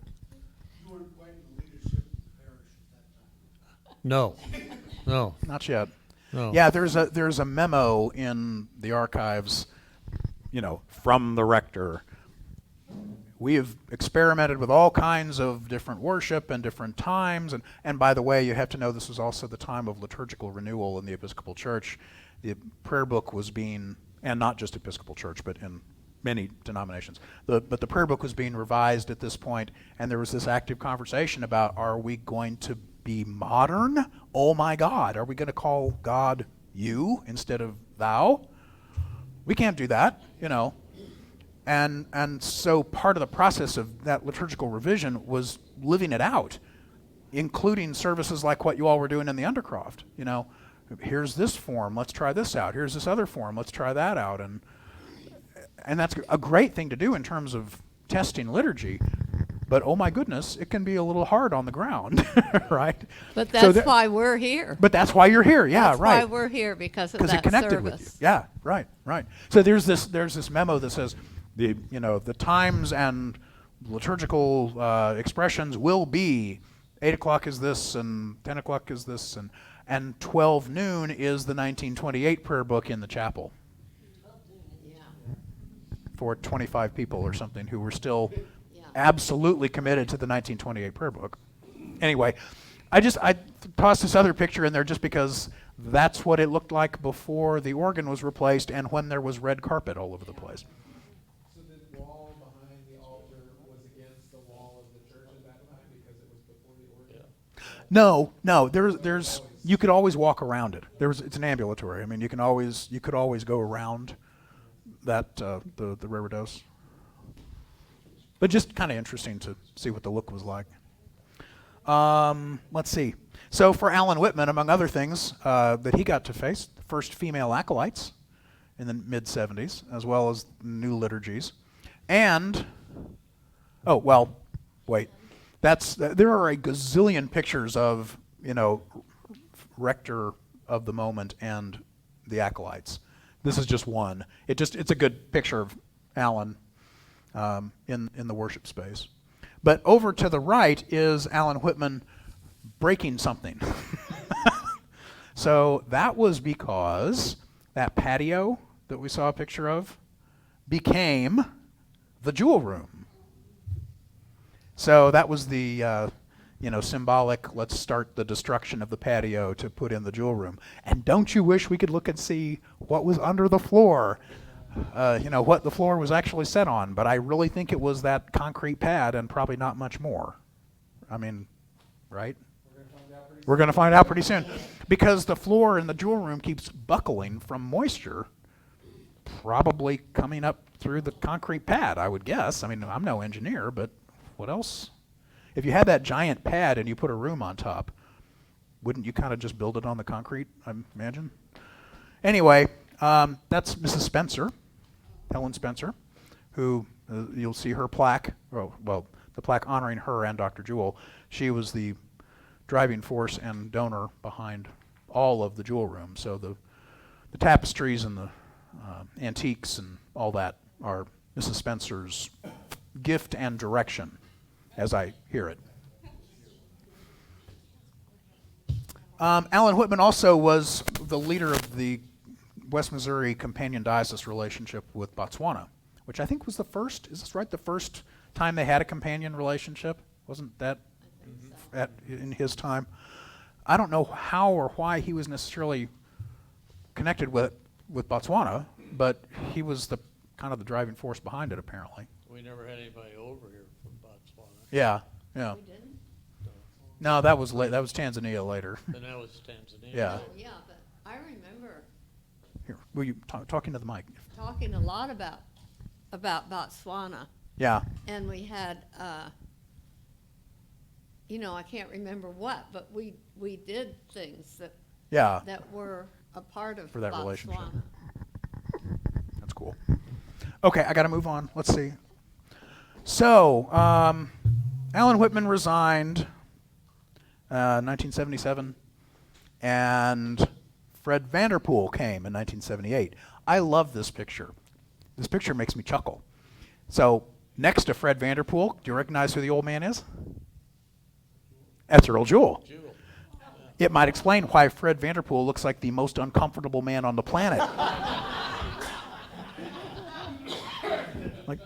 You weren't quite in the leadership of the parish at that time. No. Not yet. No. Yeah, there's a memo in the archives, from the rector. We have experimented with all kinds of different worship and different times, and by the way, you have to know this was also the time of liturgical renewal in the Episcopal Church. The prayer book was being, and not just Episcopal Church, but in many denominations, but the prayer book was being revised at this point, and there was this active conversation about, are we going to be modern? Oh my God, are we going to call God you instead of thou? We can't do that, And so part of the process of that liturgical revision was living it out, including services like what you all were doing in the Undercroft. Here's this form, let's try this out. Here's this other form, let's try that out. And that's a great thing to do in terms of testing liturgy. But oh my goodness, it can be a little hard on the ground, right? But that's why we're here. But that's why you're here, yeah, That's right. why we're here, because of that Because it connected service. with you. Yeah, right. So there's this memo that says the times and liturgical expressions will be 8 o'clock is this and 10 o'clock is this and 12 noon is the 1928 prayer book in the chapel. Yeah. For 25 people or something who were still absolutely committed to the 1928 prayer book. Anyway, I tossed this other picture in there just because that's what it looked like before the organ was replaced and when there was red carpet all over the place. So the wall behind the altar was against the wall of the church at that time because it was before the organ? You could always walk around it. It's an ambulatory. I mean, you could always go around that the reredos. But just kind of interesting to see what the look was like. Let's see. So for Alan Whitman, among other things that he got to face, the first female acolytes in the mid-70s, as well as new liturgies. And, oh, well, wait. There are a gazillion pictures of, rector of the moment and the acolytes. This is just one. It's a good picture of Alan in the worship space. But over to the right is Alan Whitman breaking something. So that was because that patio that we saw a picture of became the jewel room. So that was the symbolic, let's start the destruction of the patio to put in the jewel room. And don't you wish we could look and see what was under the floor? What the floor was actually set on. But I really think it was that concrete pad and probably not much more. I mean, right? We're going to find out pretty soon. Because the floor in the jewel room keeps buckling from moisture, probably coming up through the concrete pad, I would guess. I mean, I'm no engineer, but what else? If you had that giant pad and you put a room on top, wouldn't you kind of just build it on the concrete, I imagine? Anyway, that's Mrs. Spencer, Helen Spencer, who you'll see her plaque, the plaque honoring her and Dr. Jewell. She was the driving force and donor behind all of the jewel room. So the tapestries and the antiques and all that are Mrs. Spencer's gift and direction, as I hear it. Alan Whitman also was the leader of the West Missouri Companion Diocese relationship with Botswana, which I think was the first, is this right, the first time they had a companion relationship? Wasn't that in his time? I don't know how or why he was necessarily connected with Botswana, but he was the kind of the driving force behind it, apparently. We never had anybody over here from Botswana. Yeah. We didn't? No, that was that was Tanzania later. And that was Tanzania. Yeah. Oh, yeah, but I remember Here, were you talking to the mic? talking a lot about Botswana, Yeah. and we had, I can't remember what, but we did things Yeah. that were a part of For that Botswana. relationship. That's cool. Okay, I got to move on. Let's see. So, Alan Whitman resigned 1977, and Fred Vanderpool came in 1978. I love this picture. This picture makes me chuckle. So, next to Fred Vanderpool, do you recognize who the old man is? That's Earl Jewell. It might explain why Fred Vanderpool looks like the most uncomfortable man on the planet. Like,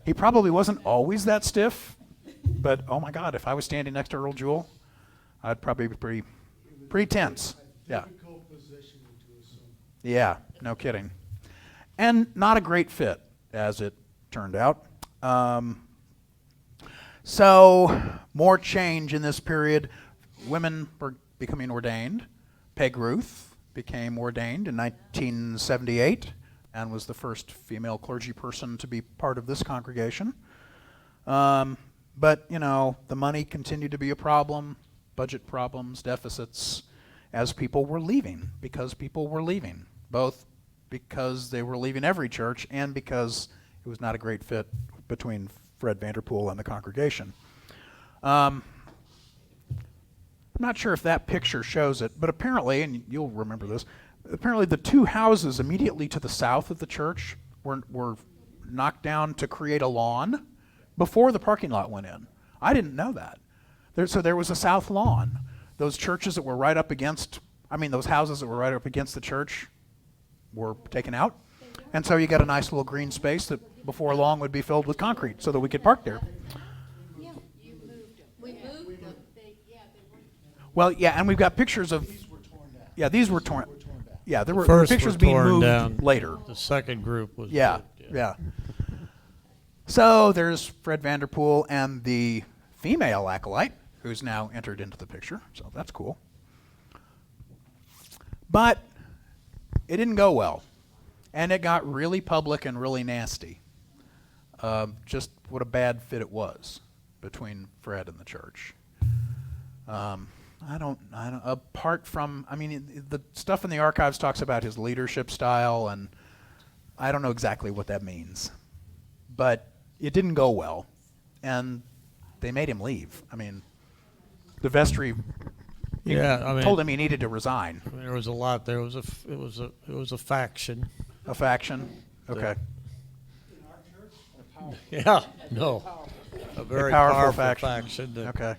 he probably wasn't always that stiff, but oh my God, if I was standing next to Earl Jewell, I'd probably be pretty tense. Yeah. Difficult position to assume. Yeah, no kidding. And not a great fit, as it turned out. So, more change in this period. Women were becoming ordained. Peg Ruth became ordained in 1978 and was the first female clergy person to be part of this congregation. But, the money continued to be a problem, budget problems, deficits, as people were leaving, because people were leaving, both because they were leaving every church and because it was not a great fit between Fred Vanderpool and the congregation. I'm not sure if that picture shows it, but apparently, and you'll remember this, apparently the two houses immediately to the south of the church were knocked down to create a lawn before the parking lot went in. I didn't know that. So there was a south lawn. Those churches that were right up against, those houses that were right up against the church were taken out. And so you got a nice little green space that before long would be filled with concrete so that we could park there. Yeah, we moved them. Well, yeah, and we've got pictures of, yeah, these were torn. Yeah, there were First pictures were being torn moved down. later. The second group was Yeah, moved, yeah. So there's Fred Vanderpool and the female acolyte, who's now entered into the picture, so that's cool. But it didn't go well, and it got really public and really nasty. Just what a bad fit it was between Fred and the church. I don't, apart from, I mean, the stuff in the archives talks about his leadership style, and I don't know exactly what that means. But it didn't go well, and they made him leave. I mean, the vestry told him he needed to resign. I mean, there was a lot. There was it was a faction. A faction? Okay. Yeah, no, a very powerful powerful faction. that- Okay.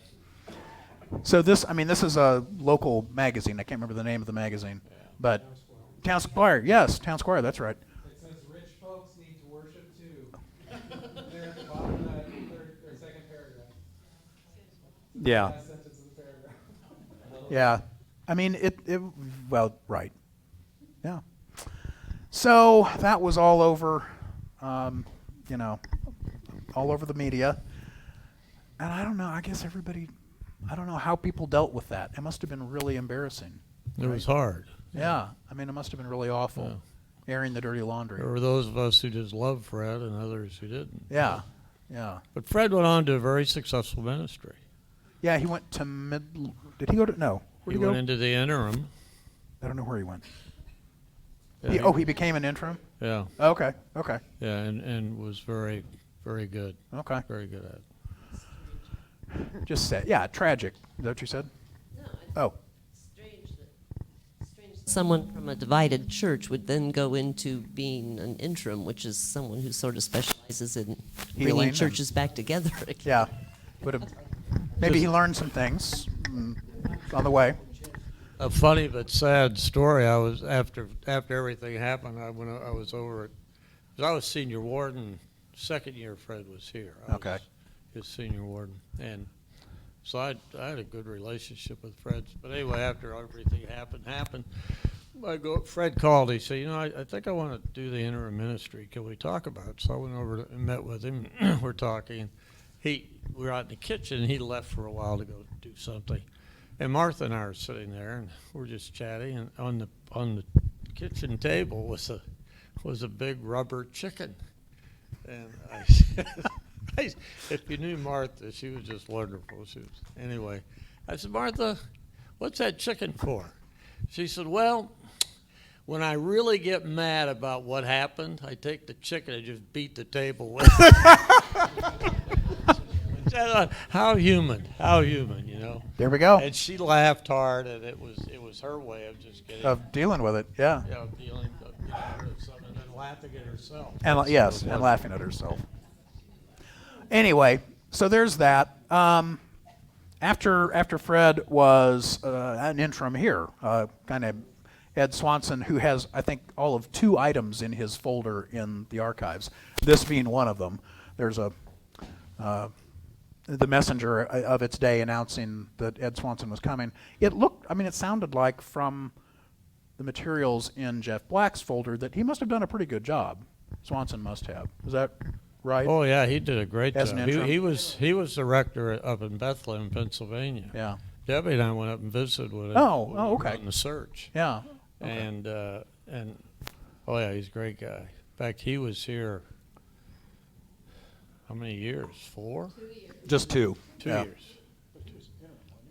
So this is a local magazine. I can't remember the name of the magazine, but Town Squire. Yes, Town Squire. That's right. It says rich folks need to worship too. There at the bottom of that third or second paragraph. Yeah. Last sentence of the paragraph. Yeah. I mean, well, right. Yeah. So that was all over, all over the media. And I don't know, I guess I don't know how people dealt with that. It must have been really embarrassing. It was hard. Yeah. I mean, it must have been really awful, airing the dirty laundry. There were those of us who just loved Fred and others who didn't. Yeah. Yeah. But Fred went on to a very successful ministry. Yeah, he went to did he go to, no. Where'd He he go? went into the interim. I don't know where he went. Yeah, He became an interim? Yeah, Okay. yeah, and was very, very good. Okay. Very good at it. Just said, yeah, tragic. Is that what you said? Oh. Strange that someone from a divided church would then go into being an interim, which is someone who sort of specializes in Healing bringing and- churches back together again. Yeah. Would have. Maybe he learned some things on the way. A funny but sad story. I was after everything happened. I was over at, 'cause I was senior warden. Second year Fred was here. I Okay. was his senior warden, and so I had a good relationship with Fred. But anyway, after everything happened, Fred called. He said, I think I want to do the interim ministry. Can we talk about it? So I went over and met with him. We're talking. We were out in the kitchen, and he left for a while to go do something. And Martha and I are sitting there, and we're just chatting. And on the kitchen table was a big rubber chicken. And I said, if you knew Martha, she was just wonderful. Anyway, I said, Martha, what's that chicken for? She said, well, when I really get mad about what happened, I take the chicken and just beat the table with it. How human, There we go. And she laughed hard, and it was her way of just getting Of dealing with it, yeah. dealing with something and then laughing at herself. And That's and laughing at herself. Anyway, so there's that. After Fred was an interim here, kind of Ed Swanson, who has, I think, all of 2 items in his folder in the archives, this being one of them. There's the messenger of its day announcing that Ed Swanson was coming. It sounded like from the materials in Jeff Black's folder that he must have done a pretty good job. Swanson must have. Is that right? Oh yeah, he did a great As job. an interim? He was the rector up in Bethlehem, Pennsylvania. Yeah. Debbie and I went up and visited with him. Oh, okay. On the search. Yeah. Okay. And oh yeah, he's a great guy. In fact, he was here. How many years? 4? 2 years. Just 2. 2 Yeah. years.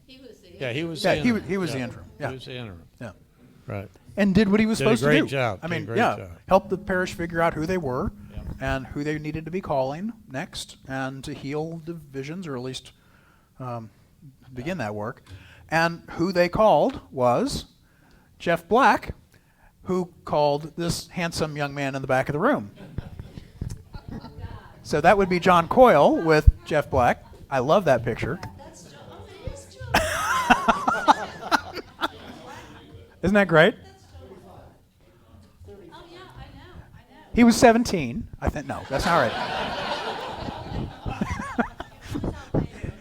He was the Yeah, he was. Yeah, the he interim. was the interim. Yeah. He was the interim. Yeah. Right. And did what he was Did a supposed to great do. job, I did a mean, great yeah, job. helped the parish figure out who they were Yeah. and who they needed to be calling next, and to heal divisions, or at least begin that work. And who they called was Jeff Black, who called this handsome young man in the back of the room. So that would be John Coyle with Jeff Black. I love that picture. Isn't that great? He was 17. I think, no, that's not right.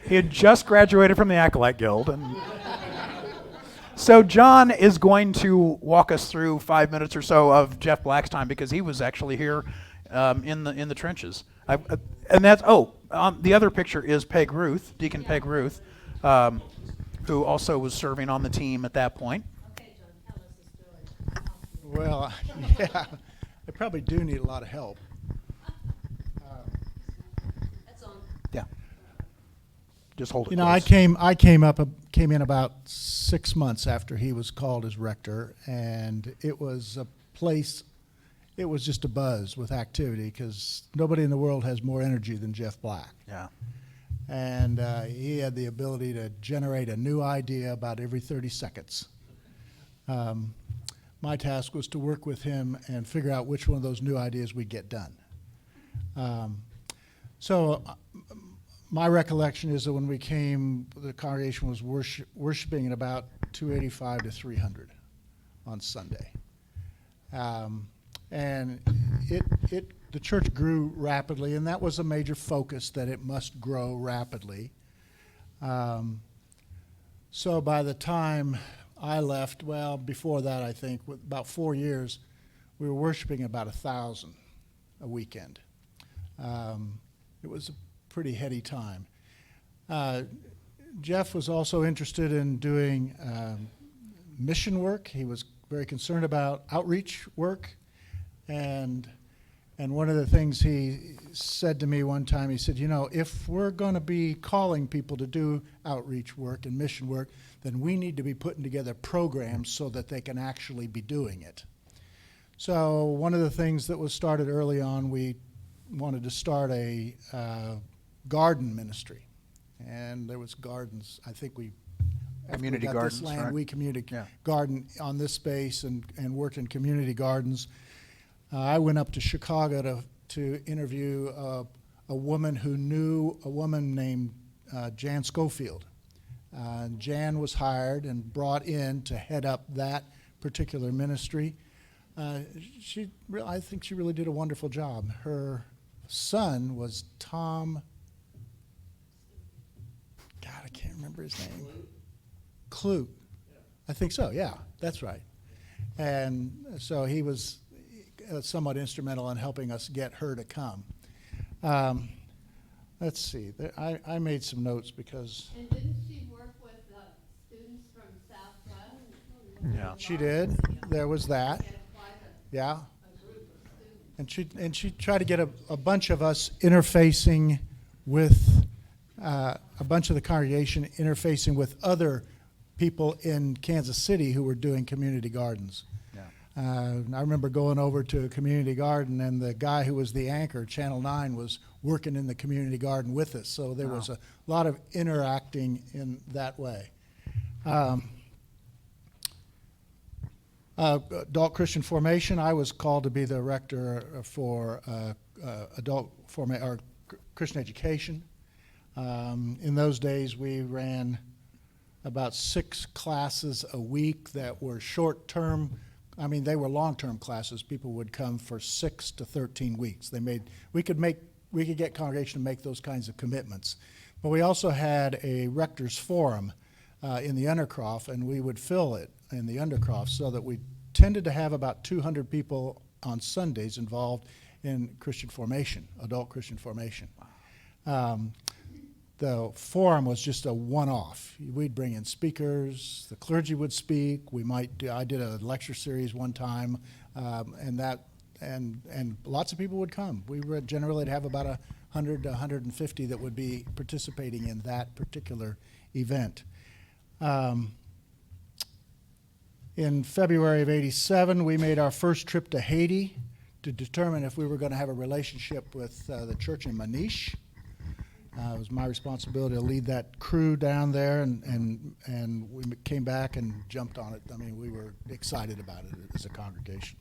He had just graduated from the Acolyte Guild. And so John is going to walk us through 5 minutes or so of Jeff Black's time, because he was actually here in the trenches. And that's the other picture is Peg Ruth, Deacon Peg Ruth, who also was serving on the team at that point. Okay, John, tell us the story. Well, yeah, I probably do need a lot of help. That's on. Yeah. Just hold it. You know, close. I came in about 6 months after he was called as rector, and it was a place. It was just a buzz with activity because nobody in the world has more energy than Jeff Black. Yeah. And he had the ability to generate a new idea about every 30 seconds. My task was to work with him and figure out which one of those new ideas we'd get done. So my recollection is that when we came, the congregation was worshiping at about 285 to 300 on Sunday. And the church grew rapidly, and that was a major focus, that it must grow rapidly. So by the time I left, well, before that, I think, with about 4 years, we were worshiping about 1,000 a weekend. It was a pretty heady time. Jeff was also interested in doing mission work. He was very concerned about outreach work. And one of the things he said to me one time, he said, you know, if we're going to be calling people to do outreach work and mission work, then we need to be putting together programs so that they can actually be doing it. So one of the things that was started early on, we wanted to start a garden ministry. And there was gardens. I think Community after we got gardens, this land, right? we community Yeah. garden on this space and worked in community gardens. I went up to Chicago to interview a woman who knew a woman named Jan Schofield. Jan was hired and brought in to head up that particular ministry. I think she really did a wonderful job. Her son was Tom. God, I can't remember his name. Clute. I think so. Yeah, that's right. And so he was somewhat instrumental in helping us get her to come. Let's see. I made some notes because And didn't she work with students from Southwest? Yeah. she did. There was that. She had quite Yeah. a group of students. And she tried to get a bunch of us interfacing with a bunch of the congregation interfacing with other people in Kansas City who were doing community gardens. I remember going over to a community garden, and the guy who was the anchor, Channel 9, was working in the community garden with us. So there was a lot of interacting in that way. Adult Christian formation, I was called to be the rector for Christian education. In those days, we ran about 6 classes a week that were short-term. I mean, they were long-term classes. People would come for 6 to 13 weeks. We could get congregation to make those kinds of commitments. But we also had a rector's forum in the Undercroft, and we would fill it in the Undercroft, so that we tended to have about 200 people on Sundays involved in Christian formation, adult Christian formation. The forum was just a one-off. We'd bring in speakers, the clergy would speak. I did a lecture series one time, and lots of people would come. We would generally have about 100 to 150 that would be participating in that particular event. In February of '87, we made our first trip to Haiti to determine if we were going to have a relationship with the church in Maniche. It was my responsibility to lead that crew down there, and we came back and jumped on it. I mean, we were excited about it as a congregation.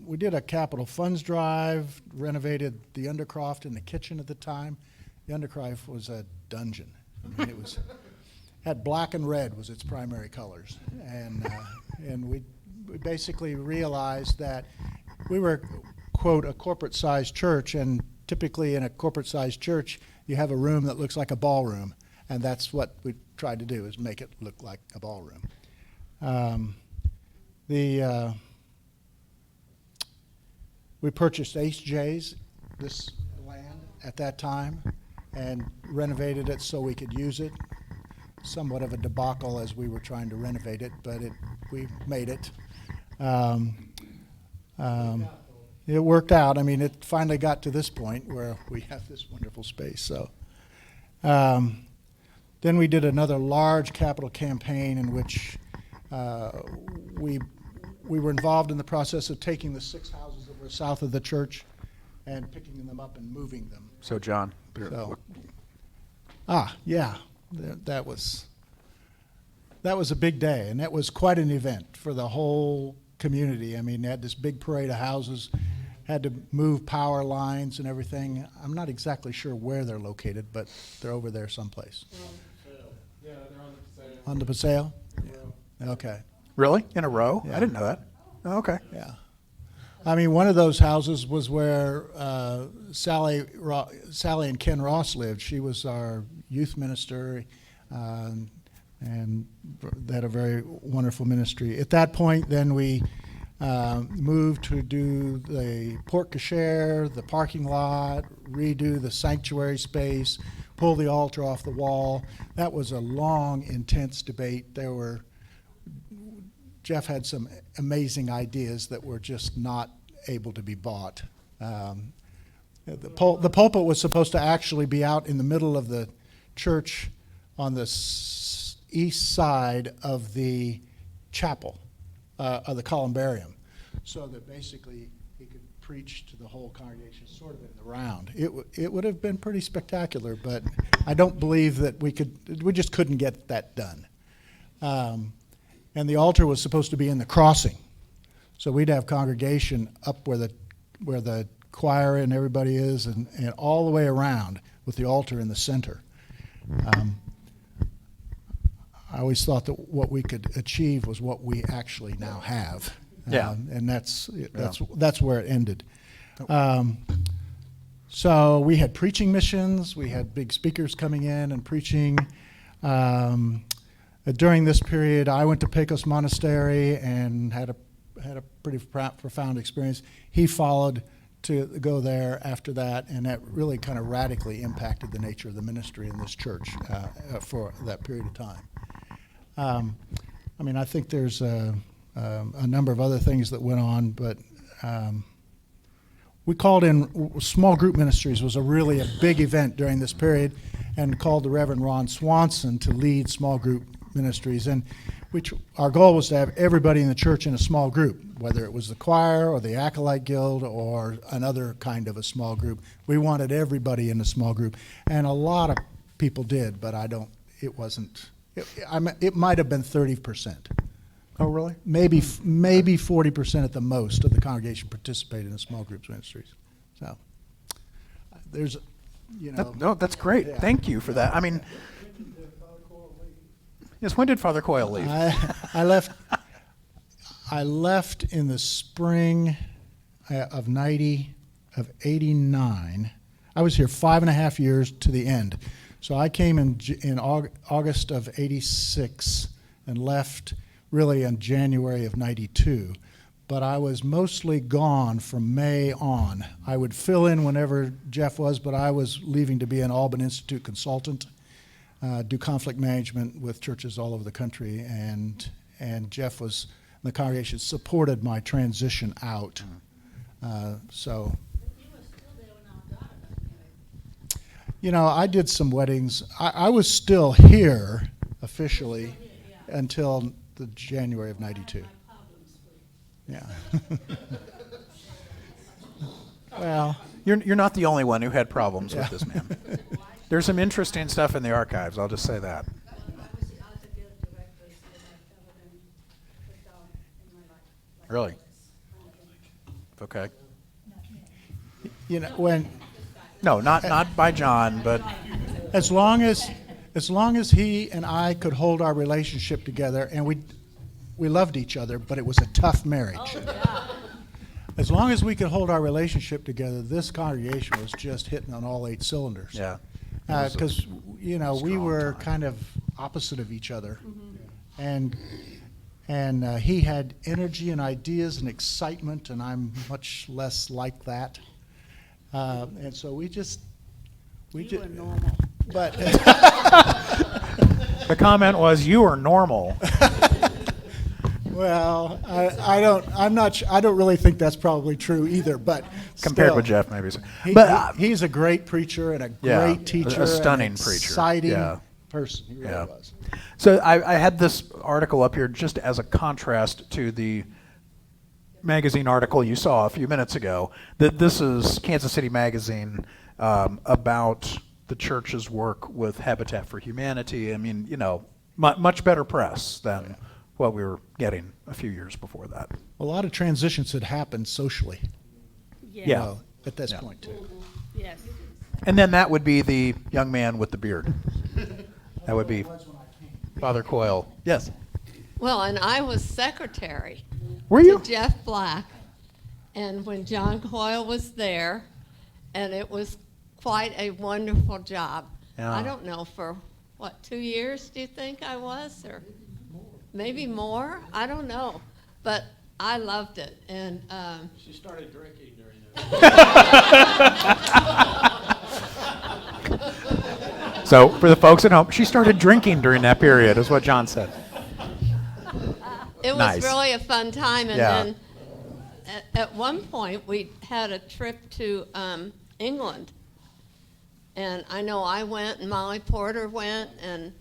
We did a capital funds drive, renovated the Undercroft and the kitchen at the time. The Undercroft was a dungeon. I mean, it had black and red was its primary colors, and we basically realized that we were, quote, a corporate-sized church, and typically in a corporate-sized church, you have a room that looks like a ballroom, and that's what we tried to do, is make it look like a ballroom. We We purchased HJ's, this land at that time, and renovated it so we could use it. Somewhat of a debacle as we were trying to renovate it, but we made it. It worked out. I mean, it finally got to this point where we have this wonderful space. So, then we did another large capital campaign in which we were involved in the process of taking the 6 houses that were south of the church and picking them up and moving them. So, John. So, yeah, that was a big day, and that was quite an event for the whole community. I mean, they had this big parade of houses, had to move power lines and everything. I'm not exactly sure where they're located, but they're over there someplace. Yeah, they're on the Paseo. On the Paseo? In a row. Okay, Really? In a row? Yeah. I didn't know that. Oh, okay. yeah. I mean, one of those houses was where Sally and Ken Ross lived. She was our youth minister, and they had a very wonderful ministry. At that point, then we moved to do the porte cochere, the parking lot, redo the sanctuary space, pull the altar off the wall. That was a long, intense debate. Jeff had some amazing ideas that were just not able to be bought. The pulpit was supposed to actually be out in the middle of the church on the east side of the chapel, of the columbarium, so that basically he could preach to the whole congregation sort of in the round. It would have been pretty spectacular, but I don't believe that we just couldn't get that done. And the altar was supposed to be in the crossing. So we'd have congregation up where the choir and everybody is, and all the way around with the altar in the center. I always thought that what we could achieve was what we actually now have. Yeah. And that's where it ended. So we had preaching missions. We had big speakers coming in and preaching. During this period, I went to Pecos Monastery and had a pretty profound experience. He followed to go there after that, and that really kind of radically impacted the nature of the ministry in this church for that period of time. I mean, I think there's a number of other things that went on, but we called in small group ministries was really a big event during this period, and called the Reverend Ron Swanson to lead small group ministries, and our goal was to have everybody in the church in a small group, whether it was the choir or the acolyte guild or another kind of a small group. We wanted everybody in a small group, and a lot of people did, but it might have been 30%. Oh, really? Maybe 40% at the most of the congregation participated in small groups ministries. So there's, No, that's great. Yeah. Thank you for that. I mean, yes, when did Father Coyle leave? I left in the spring of 89. I was here 5.5 years to the end. So I came in August of 86 and left really in January of 92. But I was mostly gone from May on. I would fill in whenever Jeff was, but I was leaving to be an Alban Institute consultant, do conflict management with churches all over the country, and Jeff was, the congregation supported my transition out. So, I did some weddings. I was still here officially until the January of 92. Yeah. Well, You're not the only one who had problems with this man. There's some interesting stuff in the archives, I'll just say that. Really? Okay. when No, not by John, but as long as he and I could hold our relationship together, and we loved each other, but it was a tough marriage. As long as we could hold our relationship together, this congregation was just hitting on all 8 cylinders. yeah. Because we strong were time. kind of opposite of each other, and And he had energy and ideas and excitement, and I'm much less like that. And so we just. You were normal. But. The comment was, "You are normal." Well, I don't really think that's probably true either, but Compared still, with Jeff, maybe. So. He's a great preacher and a Yeah, great teacher. a stunning and preacher. exciting Yeah. person. He really Yeah. was. So I had this article up here just as a contrast to the magazine article you saw a few minutes ago. That this is Kansas City Magazine about the church's work with Habitat for Humanity. I mean, much better press than what we were getting a few years before that. A lot of transitions had happened socially. Yeah. At this Yeah. point too. Yes. And then that would be the young man with the beard. That would be Father Coyle. Yes. Well, and I was secretary Were to you? Jeff Black, and when John Coyle was there, and it was quite a wonderful job. Yeah. I don't know, for what, 2 years do you think I was, or maybe more? I don't know, but I loved it, and She started drinking during So for the folks at home, she started drinking during that period, is what John said. it was Nice. really a fun time. And Yeah. then at one point we had a trip to England, and I know I went, and Molly Porter went, and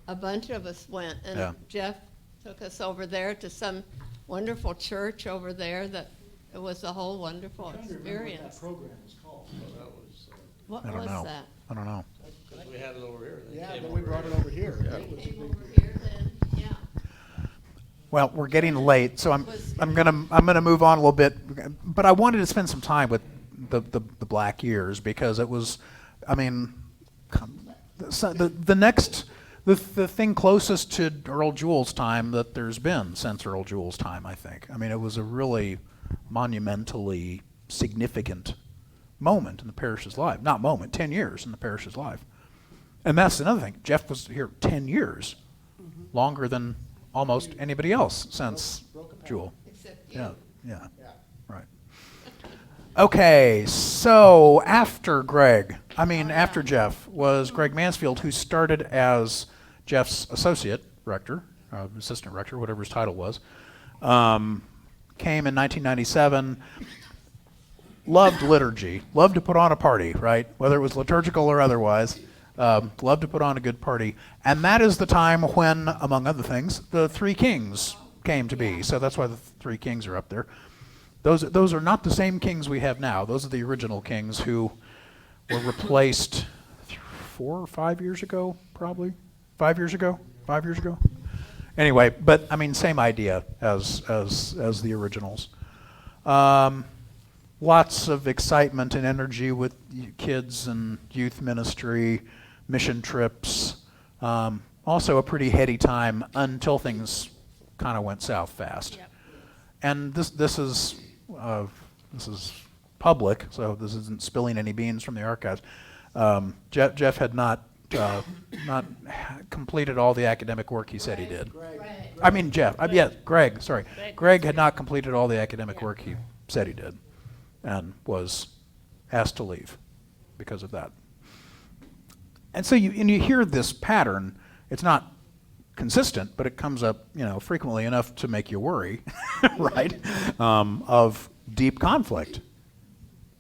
a bunch of us went, and Yeah. Jeff took us over there to some wonderful church over there. That it was a whole wonderful experience. program was called. What I don't was know. that? I don't know. Because we had it over here. Yeah, then we brought it over here. Came over here then, yeah. Well, we're getting late, so I'm gonna move on a little bit, but I wanted to spend some time with the Black years because it was, I mean, the thing closest to Earl Jewell's time that there's been since Earl Jewell's time, I think. I mean, it was a really monumentally significant moment in the parish's life. Not moment, 10 years in the parish's life. And that's another thing. Jeff was here 10 years, longer than almost anybody else since Jewell. Except you. Yeah, yeah, right. Okay, so after Jeff was Greg Mansfield, who started as Jeff's associate rector, assistant rector, whatever his title was. Came in 1997. Loved liturgy, loved to put on a party, right? Whether it was liturgical or otherwise, loved to put on a good party. And that is the time when, among other things, the Three Kings came to be. So that's why the Three Kings are up there. Those are not the same kings we have now. Those are the original kings who were replaced 4 or 5 years ago, probably. 5 years ago? 5 years ago? Anyway, but I mean, same idea as the originals. Lots of excitement and energy with kids and youth ministry, mission trips. Also a pretty heady time until things kind of went south fast. Yep. And this is public, so this isn't spilling any beans from the archives. Jeff had not completed all the academic work he said he did. I mean Jeff. Greg. Sorry, Greg had not completed all the academic work he said he did, and was asked to leave because of that. And so you hear this pattern. It's not consistent, but it comes up, frequently enough to make you worry, right? Of deep conflict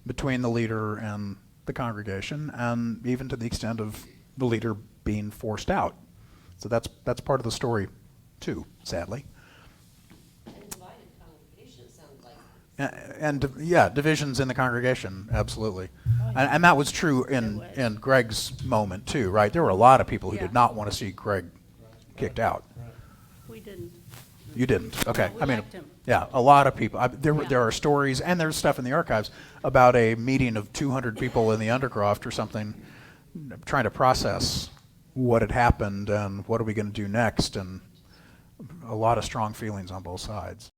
between the leader and the congregation, and even to the extent of the leader being forced out. So that's part of the story, too, sadly. And divided congregation, it sounds like. Divisions in the congregation, absolutely. And that was true in Greg's moment, too, right? There were a lot of people who did not want to see Greg kicked out. We didn't. You didn't, okay. We liked him. Yeah, a lot of people. There are stories, and there's stuff in the archives about a meeting of 200 people in the Undercroft or something, trying to process what had happened and what are we going to do next, and a lot of strong feelings on both sides.